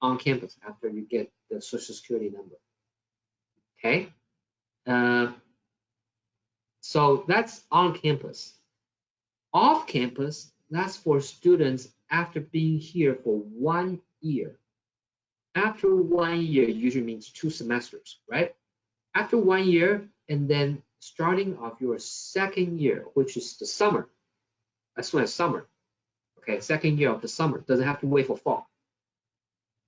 on campus after you get the social security number. Okay, so that's on campus. Off campus That's for students after being here for 1 year. After 1 year usually means 2 semesters, right? After 1 year, and then starting off your second year, which is the summer, as soon as summer, okay, second year of the summer, doesn't have to wait for fall.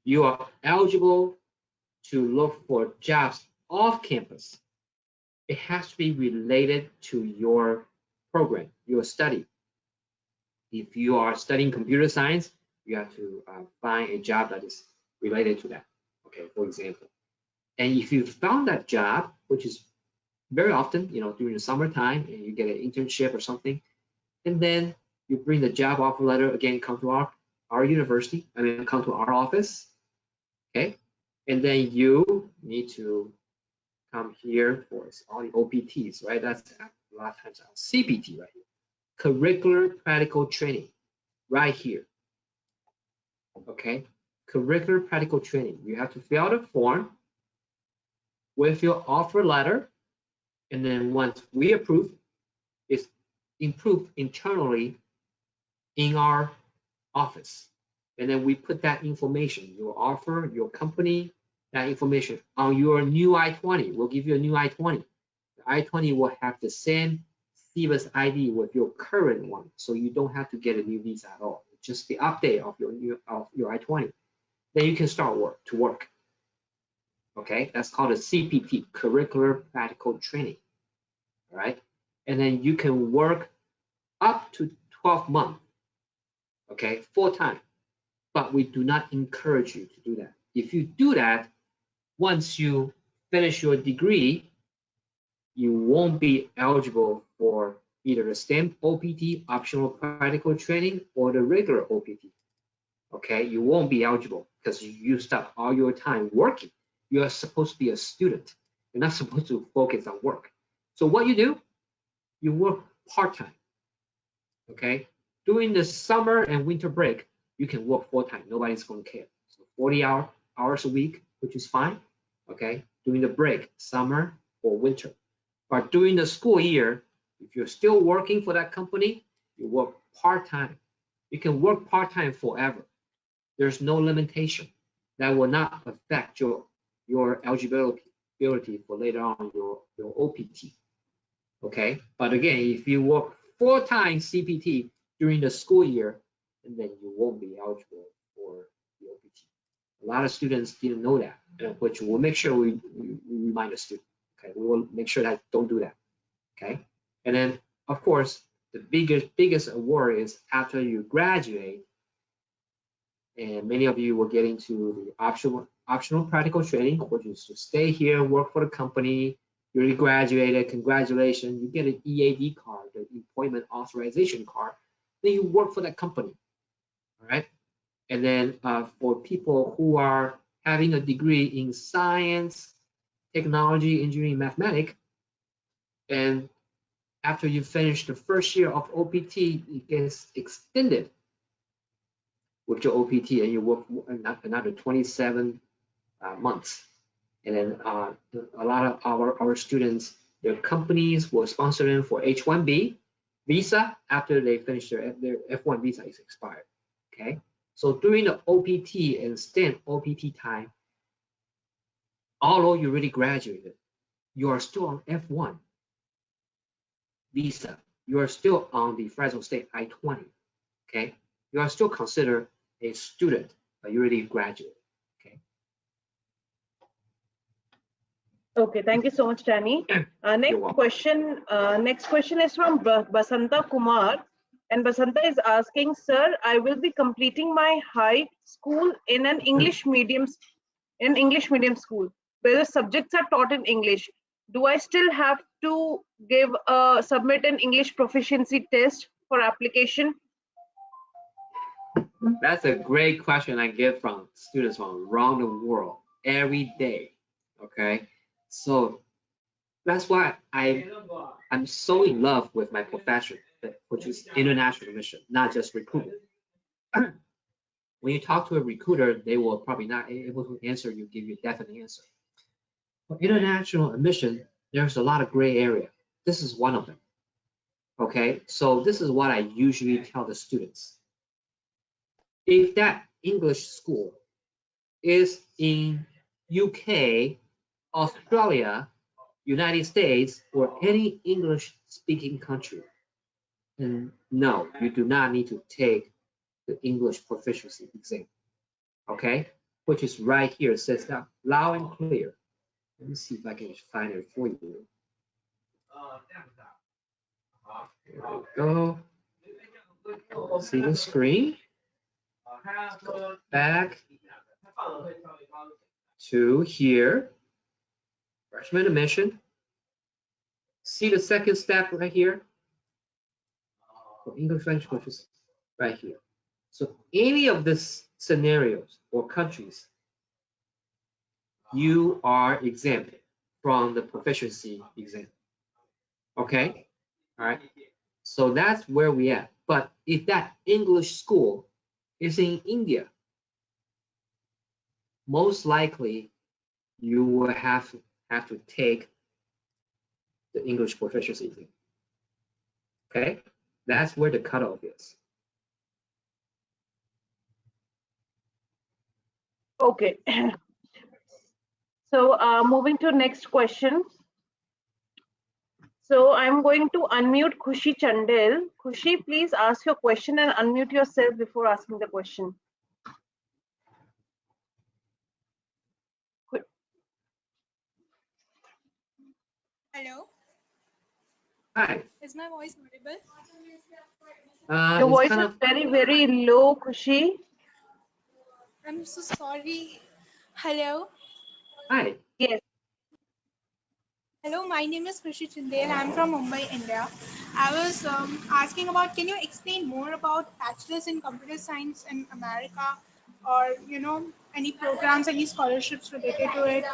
You are eligible to look for jobs off campus. It has to be related to your program, your study. If you are studying computer science, you have to find a job that is related to that, okay, for example. And if you found that job, which is very often, during the summertime, and you get an internship or something, and then you bring the job offer letter again, come to our university, come to our office, okay? And then you need to come here for all the OPTs, right? That's a lot of times CPT, right? Curricular practical training, right here, okay? Curricular practical training. You have to fill out a form with your offer letter, and then once we approve, it's improved internally in our office. And then we put that information, your offer, your company, that information on your new I-20. We'll give you a new I-20. The I-20 will have the same CBUS ID with your current one, so you don't have to get a new visa at all. It's just the update of your I-20. Then you can start to work. Okay, that's called a CPT, Curricular Practical Training. All right, and then you can work up to 12 months. Okay, full time. But we do not encourage you to do that. If you do that, once you finish your degree, you won't be eligible for either the STEM OPT, optional practical training, or the regular OPT. Okay, you won't be eligible because you used up all your time working. You are supposed to be a student. You're not supposed to focus on work. So what you do, you work part-time. Okay, during the summer and winter break, you can work full-time. Nobody's going to care. So 40 hours a week, which is fine. Okay, during the break, summer or winter. But during the school year, if you're still working for that company, you work part-time. You can work part-time forever. There's no limitation. That will not affect your eligibility for later on your OPT. Okay, but again, if you work full-time CPT during the school year, and then you won't be eligible for the OPT. A lot of students didn't know that, which we'll make sure we remind the student. Okay, we will make sure that don't do that. Okay, and then of course the biggest award is after you graduate, and many of you will get into the optional practical training, which is to stay here, work for the company. You already graduated, congratulations. You get an EAD card, the employment authorization card. Then you work for that company, all right? And then for people who are having a degree in science, technology, engineering, mathematics, and after you finish the first year of OPT, it gets extended with your OPT, and you work another 27 months. And then a lot of our students, their companies will sponsor them for H-1B visa after they finish their F-1 visa is expired. Okay, so during the OPT and STEM OPT time, although you already graduated, you are still on F-1 visa. You are still on the Fresno State I-20. Okay, you are still considered a student, but you already graduated. Okay, thank you so much, Danny. Next question is from Basanta Kumar, and Basanta is asking, sir, I will be completing my high school in an English medium school where the subjects are taught in English. Do I still have to submit an English proficiency test for application? That's a great question I get from students from around the world every day. Okay, so that's why I'm so in love with my profession, which is international admission, not just recruitment. When you talk to a recruiter, they will probably not be able to give you a definite answer. For international admission, there's a lot of gray area. This is one of them. Okay, so this is what I usually tell the students. If that English school is in UK, Australia, United States, or any English speaking country, then no, you do not need to take the English proficiency exam. Okay, which is right here. It says that loud and clear. Let me see if I can find it for you. There we go. See the screen? Go back to here. Freshman admission. See the second step right here? For English language courses, right here. So any of these scenarios or countries, you are exempt from the proficiency exam. Okay? All right. So that's where we at. But if that English school is in India, most likely you will have to take the English proficiency exam. Okay? That's where the cutoff is. Okay. So moving to next question. So I'm going to unmute Khushi Chandel. Khushi, please ask your question and unmute yourself before asking the question. Hello. Hi. Is my voice audible? Your voice is very, very low, Khushi. I'm so sorry. Hello. Hi. Yes. Hello, my name is Shiksha Study. I'm from Mumbai, India. I was asking about, can you explain more about bachelor's in computer science in America, or any programs, any scholarships related to it?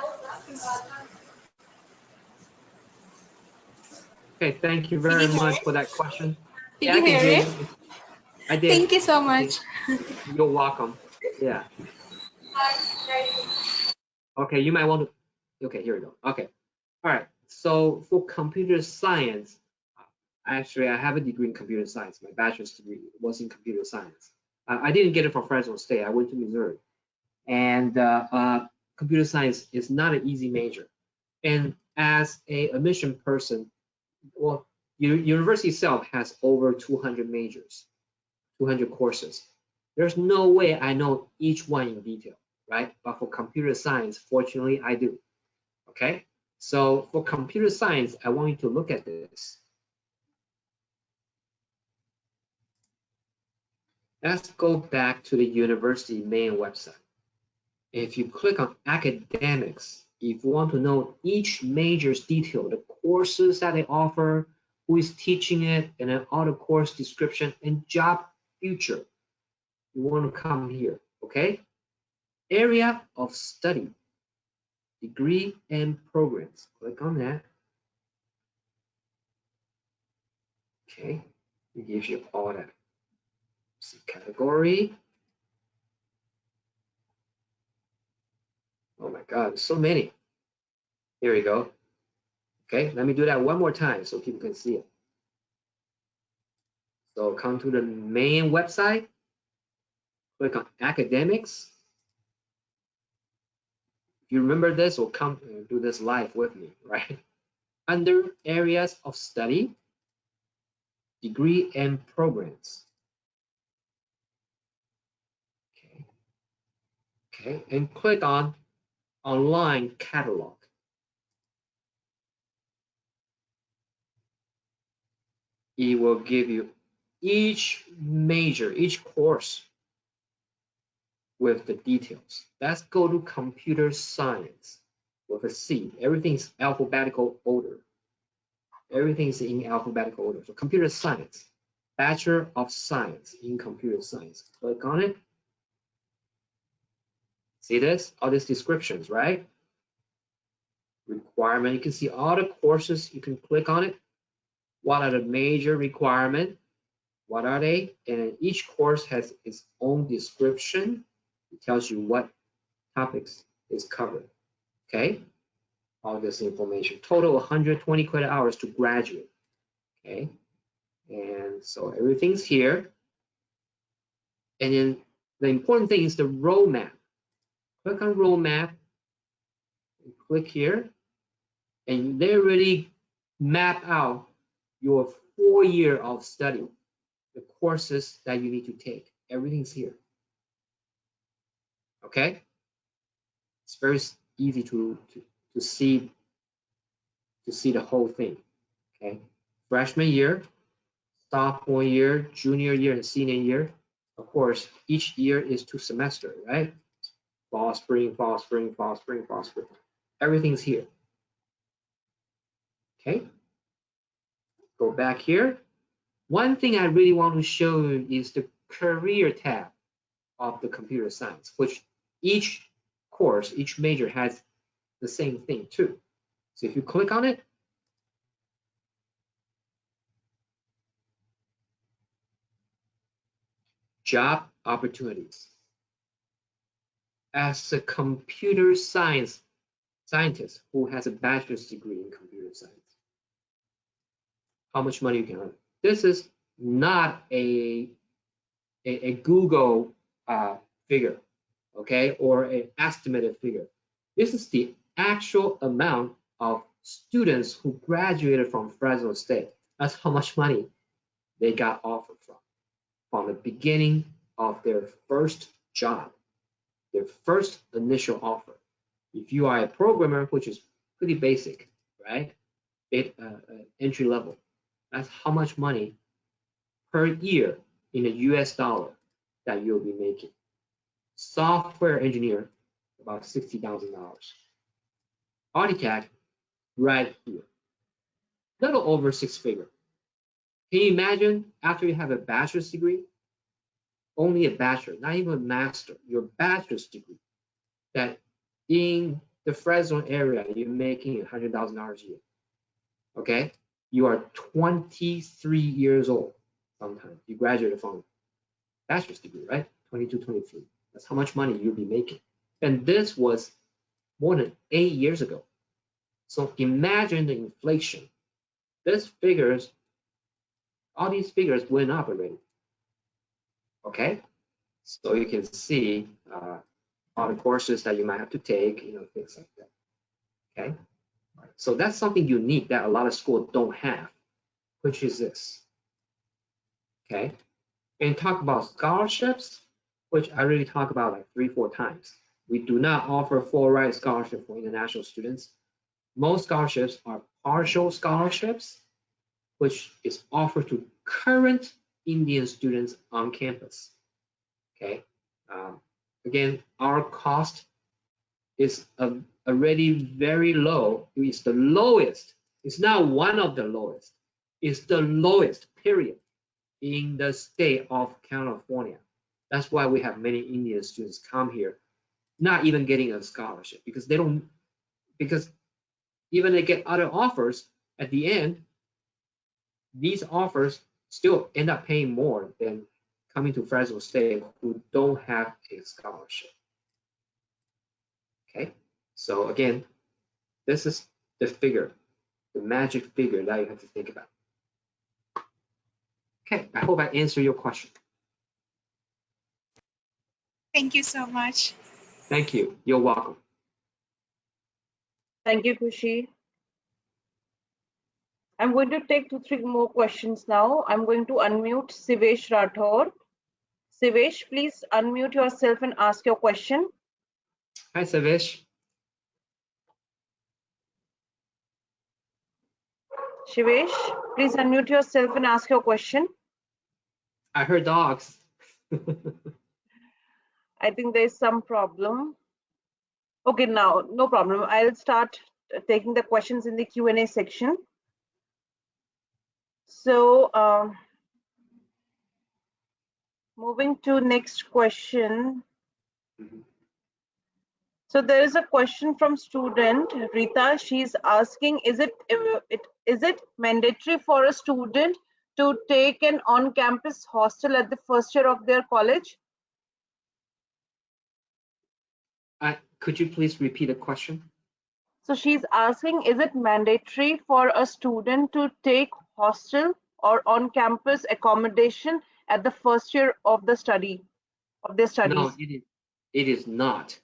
Okay, thank you Can very you hear much it? for that question. Did Yeah, I you can hear hear it? you. I did. Thank you so I did. much. You're welcome. Yeah. Okay, you might want to. Okay, here we go. Okay. All right. So for computer science, actually, I have a degree in computer science. My bachelor's degree was in computer science. I didn't get it from Fresno State. I went to Missouri. And computer science is not an easy major. And as a admission person, well, university itself has over 200 majors, 200 courses. There's no way I know each one in detail, right? But for computer science, fortunately, I do. Okay, so for computer science, I want you to look at this. Let's go back to the university main website. If you click on academics, if you want to know each major's detail, the courses that they offer, who is teaching it, and then all the course description and job future, you want to come here, okay? Area of study, degree and programs. Click on that. Okay, it gives you all that. See category. Oh my God, so many. Here we go. Okay, let me do that one more time so people can see it. So come to the main website, click on academics. If you remember this, or come and do this live with me, right? Under areas of study, degree and programs. Okay, okay, and click on online catalog. It will give you each major, each course with the details. Let's go to computer science with a C. Everything's alphabetical order. Everything is in alphabetical order. So computer science, Bachelor of Science in Computer Science. Click on it. See this? All these descriptions, right? Requirement. You can see all the courses. You can click on it. What are the major requirements? What are they? And each course has its own description. It tells you what topics is covered. Okay? All this information. Total 120 credit hours to graduate. Okay? And so everything's here. And then the important thing is the roadmap. Click on roadmap, click here, and they already map out your 4 year of study, the courses that you need to take. Everything's here. Okay? It's very easy to see the whole thing. Okay? Freshman year, sophomore year, junior year, and senior year. Of course, each year is 2 semesters, right? Fall, spring, fall, spring, fall, spring, fall, spring. Everything's here. Okay? Go back here. One thing I really want to show you is the career tab of the computer science, which each course, each major has the same thing too. So if you click on it, job opportunities. As a computer scientist who has a bachelor's degree in computer science, how much money you can earn. This is not a Google figure, okay, or an estimated figure. This is the actual amount of students who graduated from Fresno State. That's how much money they got offered from the beginning of their first job, their first initial offer. If you are a programmer, which is pretty basic, right? Entry level, that's how much money per year in the US dollar that you'll be making. Software engineer, about $60,000. Architect, right here, little over 6-figure. Can you imagine after you have a bachelor's degree, only a bachelor, not even a master, your bachelor's degree, that in the Fresno area, you're making $100,000 a year, okay? You are 23 years old sometimes. You graduated from bachelor's degree, right? 22, 23. That's how much money you'll be making. And this was more than 8 years ago. So imagine the inflation. All these figures went up already. Okay? So you can see all the courses that you might have to take, things like that. Okay? So that's something unique that a lot of schools don't have, which is this. Okay? And talk about scholarships, which I really talk about like 3-4 times. We do not offer full ride scholarship for international students. Most scholarships are partial scholarships, which is offered to current Indian students on campus. Okay. Again, our cost is already very low. It's the lowest. It's not one of the lowest. It's the lowest, period, in the state of California. That's why we have many Indian students come here, not even getting a scholarship because even they get other offers at the end, these offers still end up paying more than coming to Fresno State who don't have a scholarship. Okay, so again, this is the figure, the magic figure that you have to think about. Okay, I hope I answered your question. Thank you so much. Thank you. You're welcome. Thank you, Kushi. I'm going to take 2-3 more questions now. I'm going to unmute Sivesh Rathore. Sivesh, please unmute yourself and ask your question. Hi, Sivesh. Shivesh, please unmute yourself and ask your question. I heard dogs. I think there's some problem. Okay, now, no problem. I'll start taking the questions in the Q&A section. So, moving to next question. So there is a question from student Rita. She's asking, is it mandatory for a student to take an on-campus hostel at the first year of their college? Could you please repeat the question? So she's asking, is it mandatory for a student to take hostel or on-campus accommodation at the first year of their studies? No, it is not.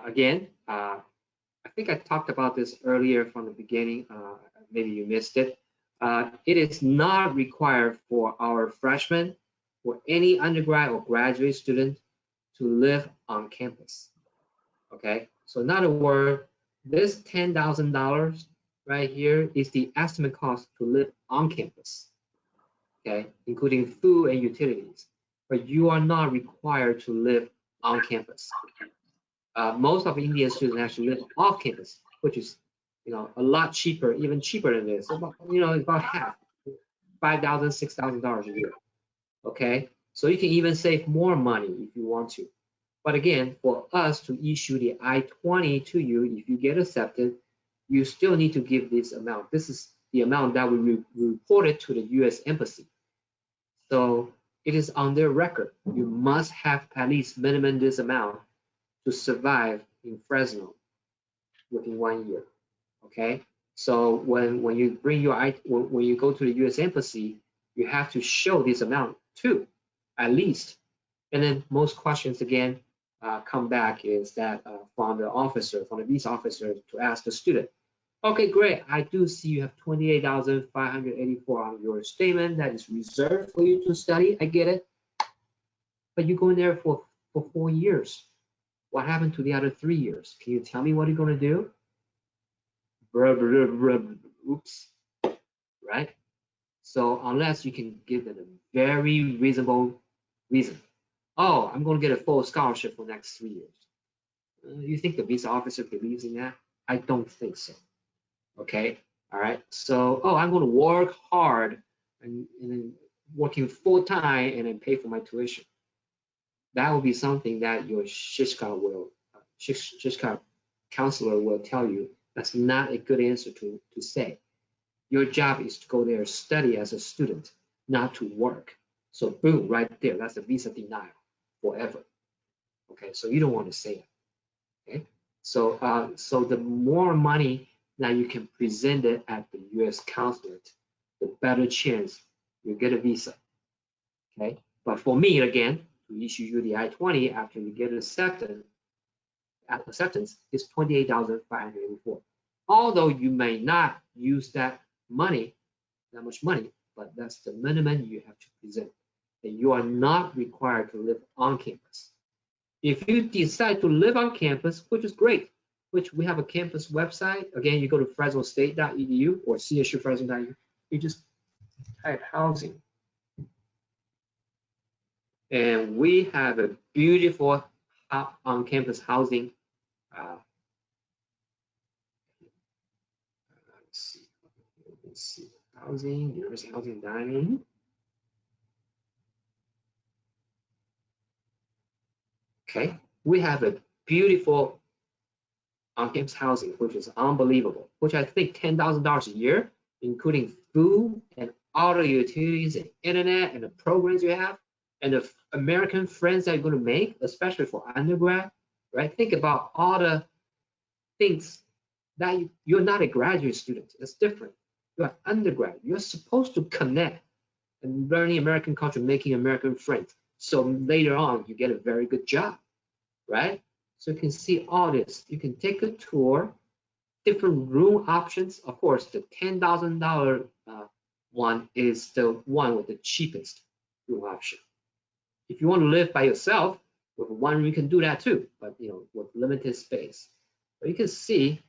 Again, I think I talked about this earlier from the beginning. Maybe you missed it. It is not required for our freshmen or any undergrad or graduate student to live on campus. Okay, so in other words, this $10,000 right here is the estimate cost to live on campus. Okay, including food and utilities, but you are not required to live on campus. Most of Indian students actually live off campus, which is, a lot cheaper, even cheaper than this. About, it's about half, $5,000, $6,000 a year. Okay, so you can even save more money if you want to. But again, for us to issue the I-20 to you, if you get accepted, you still need to give this amount. This is the amount that we reported to the U.S. Embassy. So it is on their record. You must have at least minimum this amount to survive in Fresno within 1 year. Okay, so when you bring when you go to the U.S. Embassy, you have to show this amount too, at least. And then most questions again come back is that from the visa officer to ask the student, okay, great, I do see you have 28,584 on your statement that is reserved for you to study. I get it, but you're going there for 4 years. What happened to the other 3 years? Can you tell me what you're going to do? Oops, right? So unless you can give them a very reasonable reason, oh, I'm going to get a full scholarship for the next 3 years. You think the visa officer believes in that? I don't think so. Okay, all right. So, oh, I'm going to work hard and then working full time and then pay for my tuition. That will be something that your Shiksha counselor will tell you. That's not a good answer to say. Your job is to go there and study as a student, not to work. So boom, right there, that's a visa denial forever. Okay, so you don't want to say it. Okay, so so the more money that you can present it at the U.S. consulate, the better chance you get a visa. Okay, but for me again, to issue you the I-20 after you get acceptance is 28,584. Although you may not use that much money, but that's the minimum you have to present. And you are not required to live on campus. If you decide to live on campus, which is great, which we have a campus website. Again, you go to fresnostate.edu or csufresno.edu. You just type housing. And we have a beautiful on-campus housing. Let's see, housing, university housing dining. Okay, we have a beautiful on-campus housing, which is unbelievable, which I think $10,000 a year, including food and all the utilities and internet and the programs you have and the American friends that you're going to make, especially for undergrad, right? Think about all the things that you're not a graduate student. It's different. You're undergrad. You're supposed to connect and learning American culture, making American friends. So later on, you get a very good job, right? So you can see all this. You can take a tour, different room options. Of course, the $10,000 one is the one with the cheapest room option. If you want to live by yourself with one room, you can do that too, but with limited space. But you can see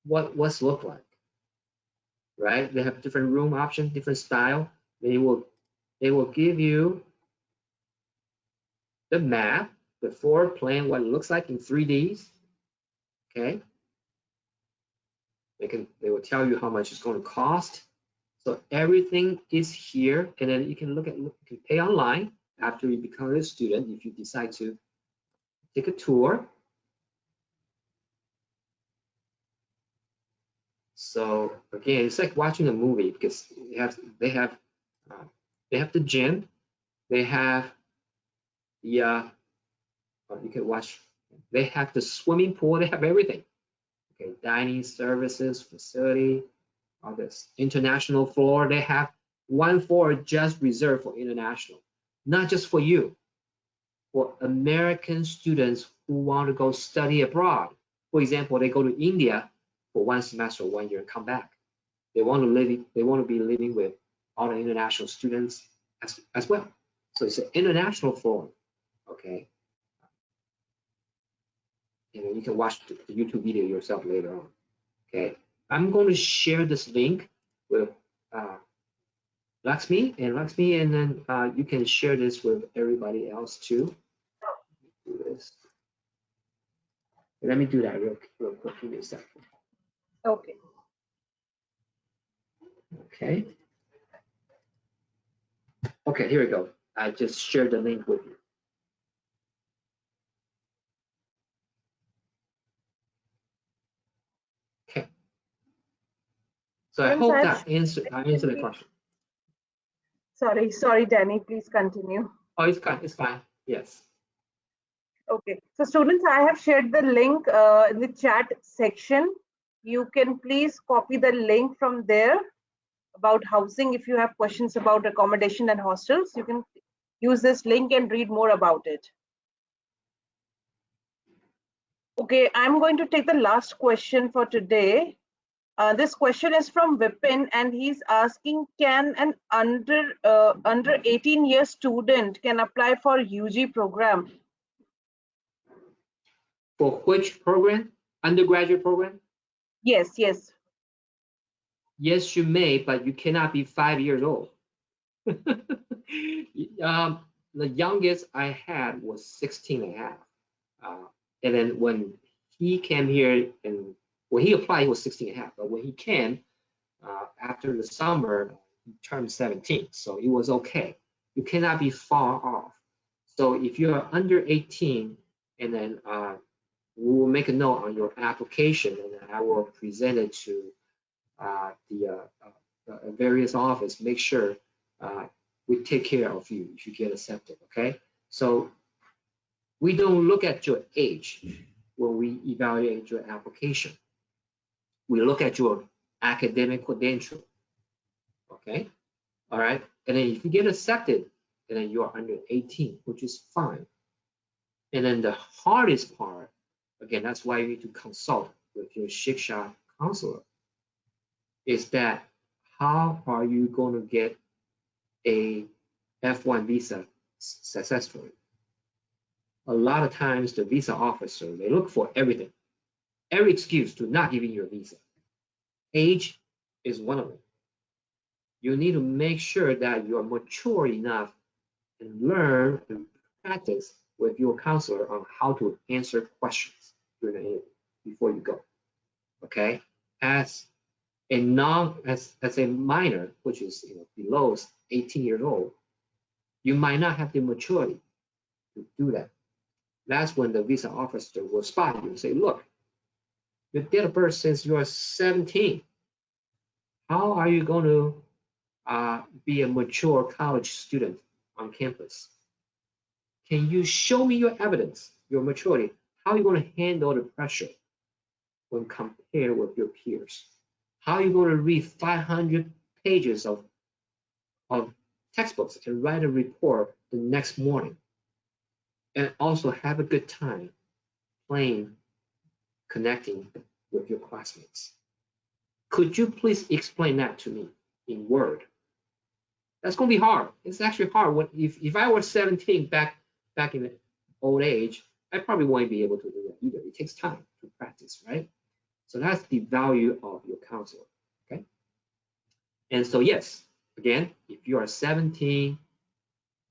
what's look like, right? They have different room options, different style. They will give you the map, the floor plan, what it looks like in 3Ds. Okay. They will tell you how much it's going to cost. So everything is here, and then you can you can pay online after you become a student if you decide to take a tour. So again, it's like watching a movie because they have the gym, they have the you can watch. They have the swimming pool. They have everything. Okay, dining services, facility, all this international floor. They have one floor just reserved for international, not just for you, for American students who want to go study abroad. For example, they go to India for 1 semester, 1 year, and come back. They want to be living with other international students as well. So it's an international forum, okay? And you can watch the YouTube video yourself later on, okay? I'm going to share this link with Lakshmi, and then you can share this with everybody else too. Do this. Let me do that real quick. Give me a second. Okay. Okay. Okay, here we go. I just shared the link with you. Okay. So I hope that I answered the question. Sorry, Danny, please continue. Oh, it's fine. It's fine. Yes. Okay, so students, I have shared the link in the chat section. You can please copy the link from there about housing. If you have questions about accommodation and hostels, you can use this link and read more about it. Okay, I'm going to take the last question for today. This question is from Vipin, and he's asking, can an under 18-year student can apply for UG program? For which program? Undergraduate program? Yes. Yes, you may, but you cannot be 5 years old. The youngest I had was 16 and a half. And then when he came here and when he applied, he was 16 and a half. But when he came after the summer, he turned 17. So it was okay. You cannot be far off. So if you're under 18, and then we will make a note on your application, and I will present it to the various office. Make sure we take care of you if you get accepted. Okay. So we don't look at your age when we evaluate your application. We look at your academic credential. Okay. All right. And then if you get accepted, and then you are under 18, which is fine. And then the hardest part, again, that's why you need to consult with your Shiksha counselor, is that how are you going to get a F1 visa successfully? A lot of times the visa officer, they look for everything, every excuse to not giving you a visa. Age is one of them. You need to make sure that you're mature enough and learn and practice with your counselor on how to answer questions during the interview before you go. Okay, as a minor, which is below 18 years old, you might not have the maturity to do that. That's when the visa officer will spot you and say, look, your date of birth says you're 17. How are you going to be a mature college student on campus? Can you show me your evidence, your maturity? How are you going to handle the pressure when compared with your peers? How are you going to read 500 pages of textbooks and write a report the next morning? And also have a good time playing, connecting with your classmates. Could you please explain that to me in Word? That's going to be hard. It's actually hard. If I was 17 back in the old age, I probably won't be able to do that either. It takes time to practice, right? So that's the value of your counselor, okay? And so yes, again, if you are 17,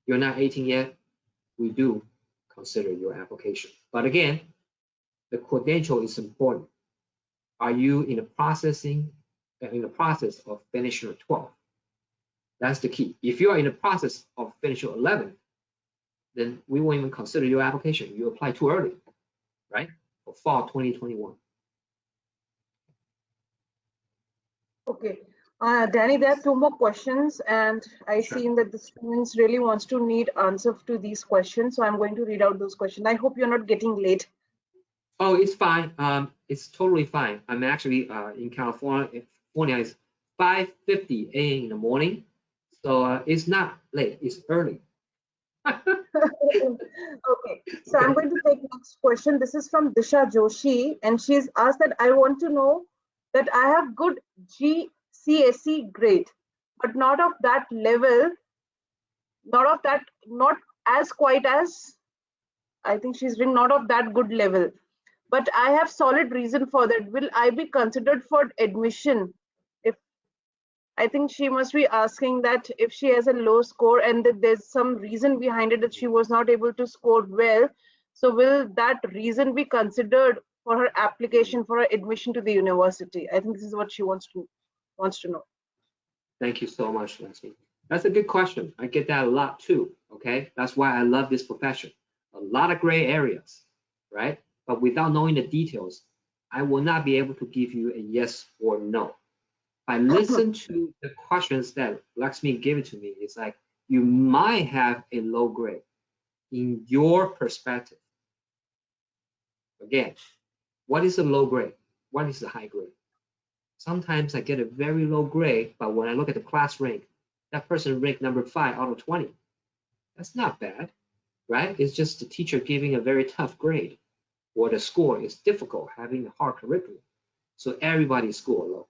you're not 18 yet, we do consider your application. But again, the credential is important. Are you in the process of finishing your 12? That's the key. If you are in the process of finishing 11, then we won't even consider your application. You apply too early, right? For fall 2021. Okay. Danny, there are 2 more questions, and I see that the students really wants to need answers to these questions. So I'm going to read out those questions. I hope you're not getting late. Oh, it's fine. It's totally fine. I'm actually in California. It's 5:50 a.m. in the morning. So it's not late, it's early. Okay, so I'm Okay. going to take next question. This is from Disha Joshi, and she's asked that I want to know that I have good GCSE grade, but not of that level, not as quite as, I think she's written not of that good level, but I have solid reason for that. Will I be considered for admission? If I think she must be asking that if she has a low score and that there's some reason behind it that she was not able to score well, so will that reason be considered for her application for her admission to the university? I think this is what she wants to know. Thank you so much, Leslie. That's a good question. I get that a lot too. Okay. That's why I love this profession. A lot of gray areas, right? But without knowing the details, I will not be able to give you a yes or no. I listen to the questions that Lakshmi gave it to me. It's like you might have a low grade in your perspective. Again, what is a low grade? What is a high grade? Sometimes I get a very low grade, but when I look at the class rank, that person ranked number 5 out of 20. That's not bad, right? It's just the teacher giving a very tough grade, or the score is difficult, having a hard curriculum. So everybody score low.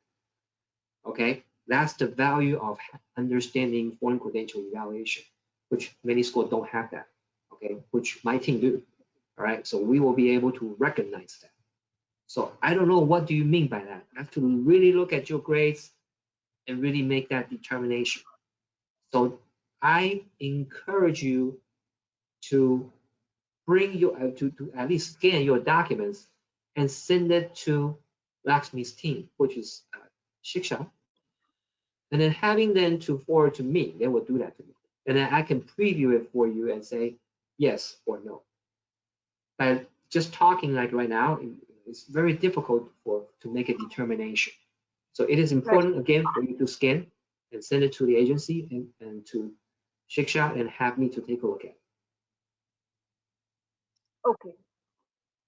Okay, that's the value of understanding foreign credential evaluation, which many schools don't have that. Okay, which my team do. All right, so we will be able to recognize that. So I don't know what do you mean by that. I have to really look at your grades and really make that determination. So I encourage you to bring your to at least scan your documents and send it to Lakshmi's team, which is Shiksha, and then having them to forward to me. They will do that to me, and then I can preview it for you and say yes or no. But just talking like right now, it's very difficult to make a determination. So it is important again for you to scan and send it to the agency and to Shiksha and have me to take a look at it. Okay.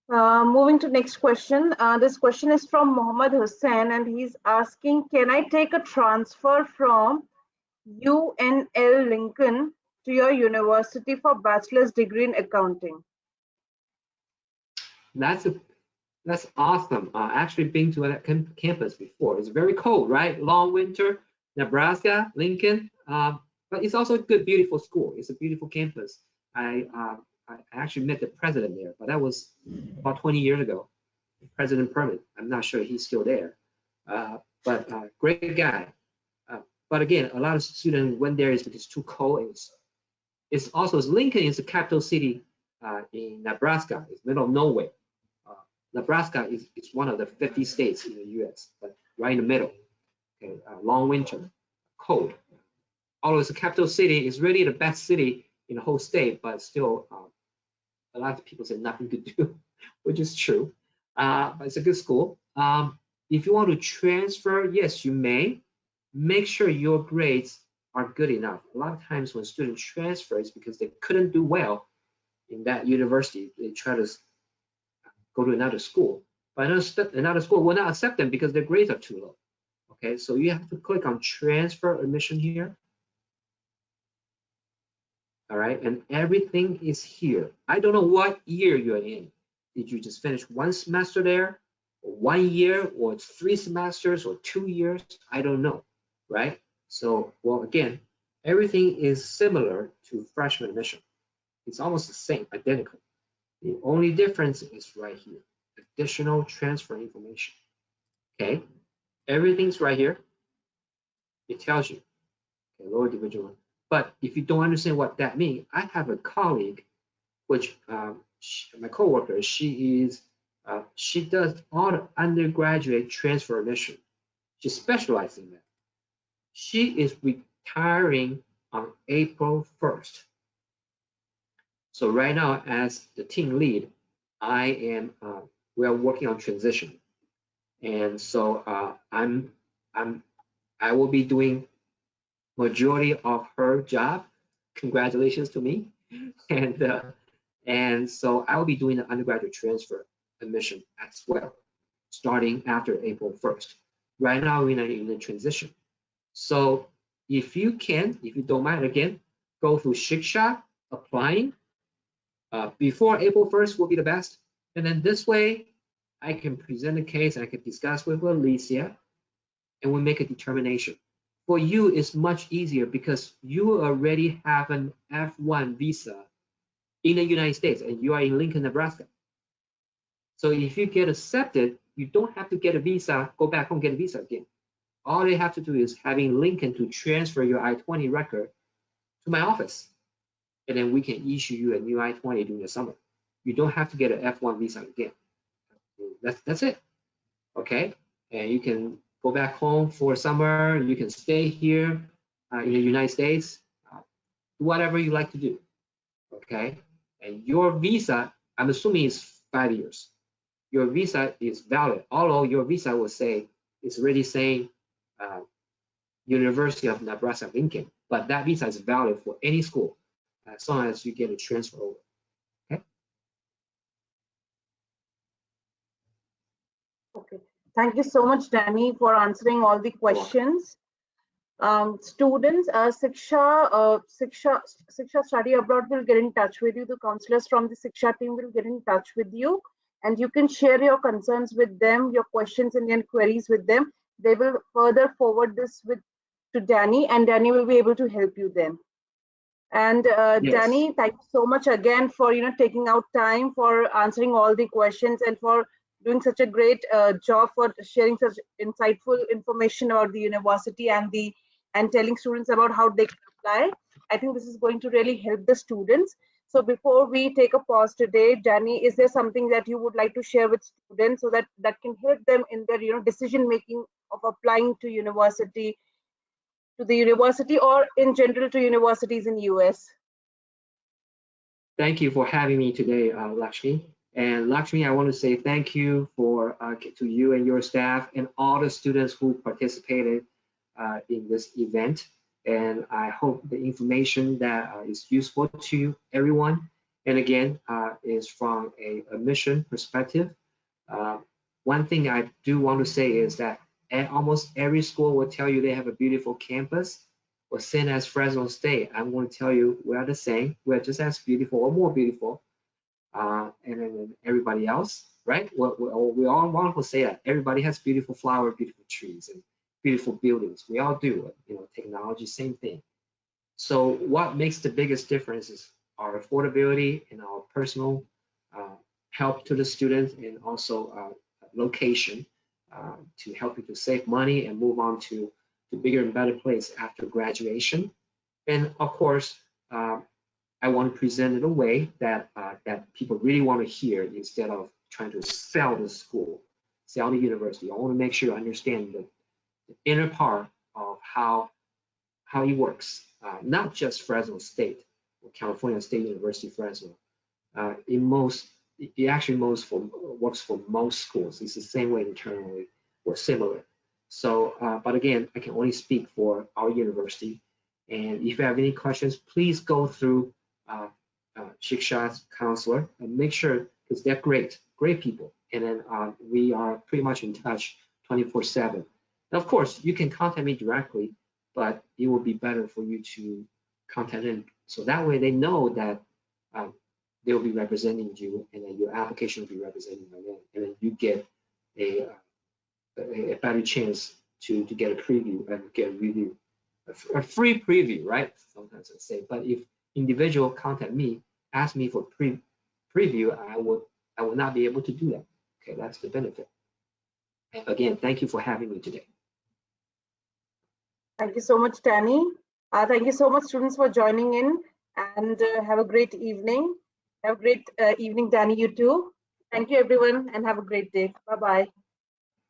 Moving to next question. This question is from Mohammad Hussain, and he's asking, can I take a transfer from UNL Lincoln to your university for bachelor's degree in accounting? That's awesome. Actually been to that campus before. It's very cold, right? Long winter, Nebraska, Lincoln. But it's also a good, beautiful school. It's a beautiful campus. I actually met the president there, but that was about 20 years ago. President Permit. I'm not sure he's still there. But great guy. But again, a lot of students went there is because it's too cold. It's also Lincoln is the capital city in Nebraska. It's middle of nowhere. Nebraska is one of the 50 states in the U.S., but right in the middle. Okay, long winter, cold. Although it's a capital city, it's really the best city in the whole state, but still, a lot of people say nothing to do, which is true. But it's a good school. If you want to transfer, yes, you may. Make sure your grades are good enough. A lot of times when students transfer, it's because they couldn't do well in that university. They try to go to another school, but another school will not accept them because their grades are too low. Okay, so you have to click on transfer admission here. All right, and everything is here. I don't know what year you're in. Did you just finish one semester there, or 1 year, or 3 semesters, or 2 years? I don't know, right? So, well, again, everything is similar to freshman admission. It's almost the same, identical. The only difference is right here, additional transfer information. Okay, everything's right here. It tells you, okay, lower division 1. But if you don't understand what that means, I have a colleague, which my coworker, she does all the undergraduate transfer admission. She specializes in that. She is retiring on April 1st. So right now, as the team lead, we are working on transition, and so I will be doing majority of her job. Congratulations to me, and so I will be doing the undergraduate transfer admission as well, starting after April 1st. Right now we're in the transition, so if you don't mind, again, go through Shiksha, applying. Before April 1st will be the best. And then this way, I can present a case, I can discuss with Alicia, and we'll make a determination. For you, it's much easier because you already have an F1 visa in the United States and you are in Lincoln, Nebraska. So if you get accepted, you don't have to get a visa, go back home, get a visa again. All they have to do is having Lincoln to transfer your I-20 record to my office. And then we can issue you a new I-20 during the summer. You don't have to get an F1 visa again. That's it, okay? And you can go back home for summer. You can stay here in the United States, do whatever you like to do, okay? And your visa, I'm assuming, is 5 years. Your visa is valid, although your visa will say, it's already saying University of Nebraska Lincoln, but that visa is valid for any school as long as you get a transfer over. Okay. Thank you so much, Danny, for answering all the questions. Students, Shiksha Study Abroad will get in touch with you. The counselors from the Shiksha team will get in touch with you, and you can share your concerns with them, your questions and your queries with them. They will further forward this to Danny, and Danny will be able to help you then. And Yes. Danny, thank you so much again for taking out time for answering all the questions and for doing such a great job for sharing such insightful information about the university and telling students about how they can apply. I think this is going to really help the students. So before we take a pause today, Danny, is there something that you would like to share with students so that can help them in their decision making of applying to the university or in general to universities in US? Thank you for having me today, Lakshmi. And Lakshmi, I want to say thank you to you and your staff and all the students who participated in this event. And I hope the information that is useful to everyone. And again, is from a mission perspective. One thing I do want to say is that almost every school will tell you they have a beautiful campus. Or same as Fresno State, I'm going to tell you we are the same. We're just as beautiful or more beautiful and then everybody else, right? We all want to say that everybody has beautiful flowers, beautiful trees, and beautiful buildings. We all do. Technology, same thing. So what makes the biggest difference is our affordability and our personal help to the students, and also location to help you to save money and move on to bigger and better place after graduation. And of course, I want to present it a way that people really want to hear instead of trying to sell the school, sell the university. I want to make sure you understand the inner part of how it works, not just Fresno State or California State University Fresno. It actually works for most schools. It's the same way internally or similar. So, but again, I can only speak for our university. And if you have any questions, please go through Shiksha's counselor and make sure, because they're great people. And then we are pretty much in touch 24/7. Now, of course, you can contact me directly, but it will be better for you to contact them. So that way they know that they will be representing you, and then your application will be represented by them. And then you get a better chance to get a preview and get a review, a free preview, right? Sometimes I say, but if individual contact me, ask me for preview, I will not be able to do that. Okay, that's the benefit. And again, thank you for having me today. Thank you so much, Danny. Thank you so much, students, for joining in, and have a great evening. Have a great evening, Danny, you too. Thank you, everyone, and have a great day. Bye-bye.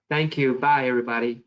Thank you. Bye, everybody.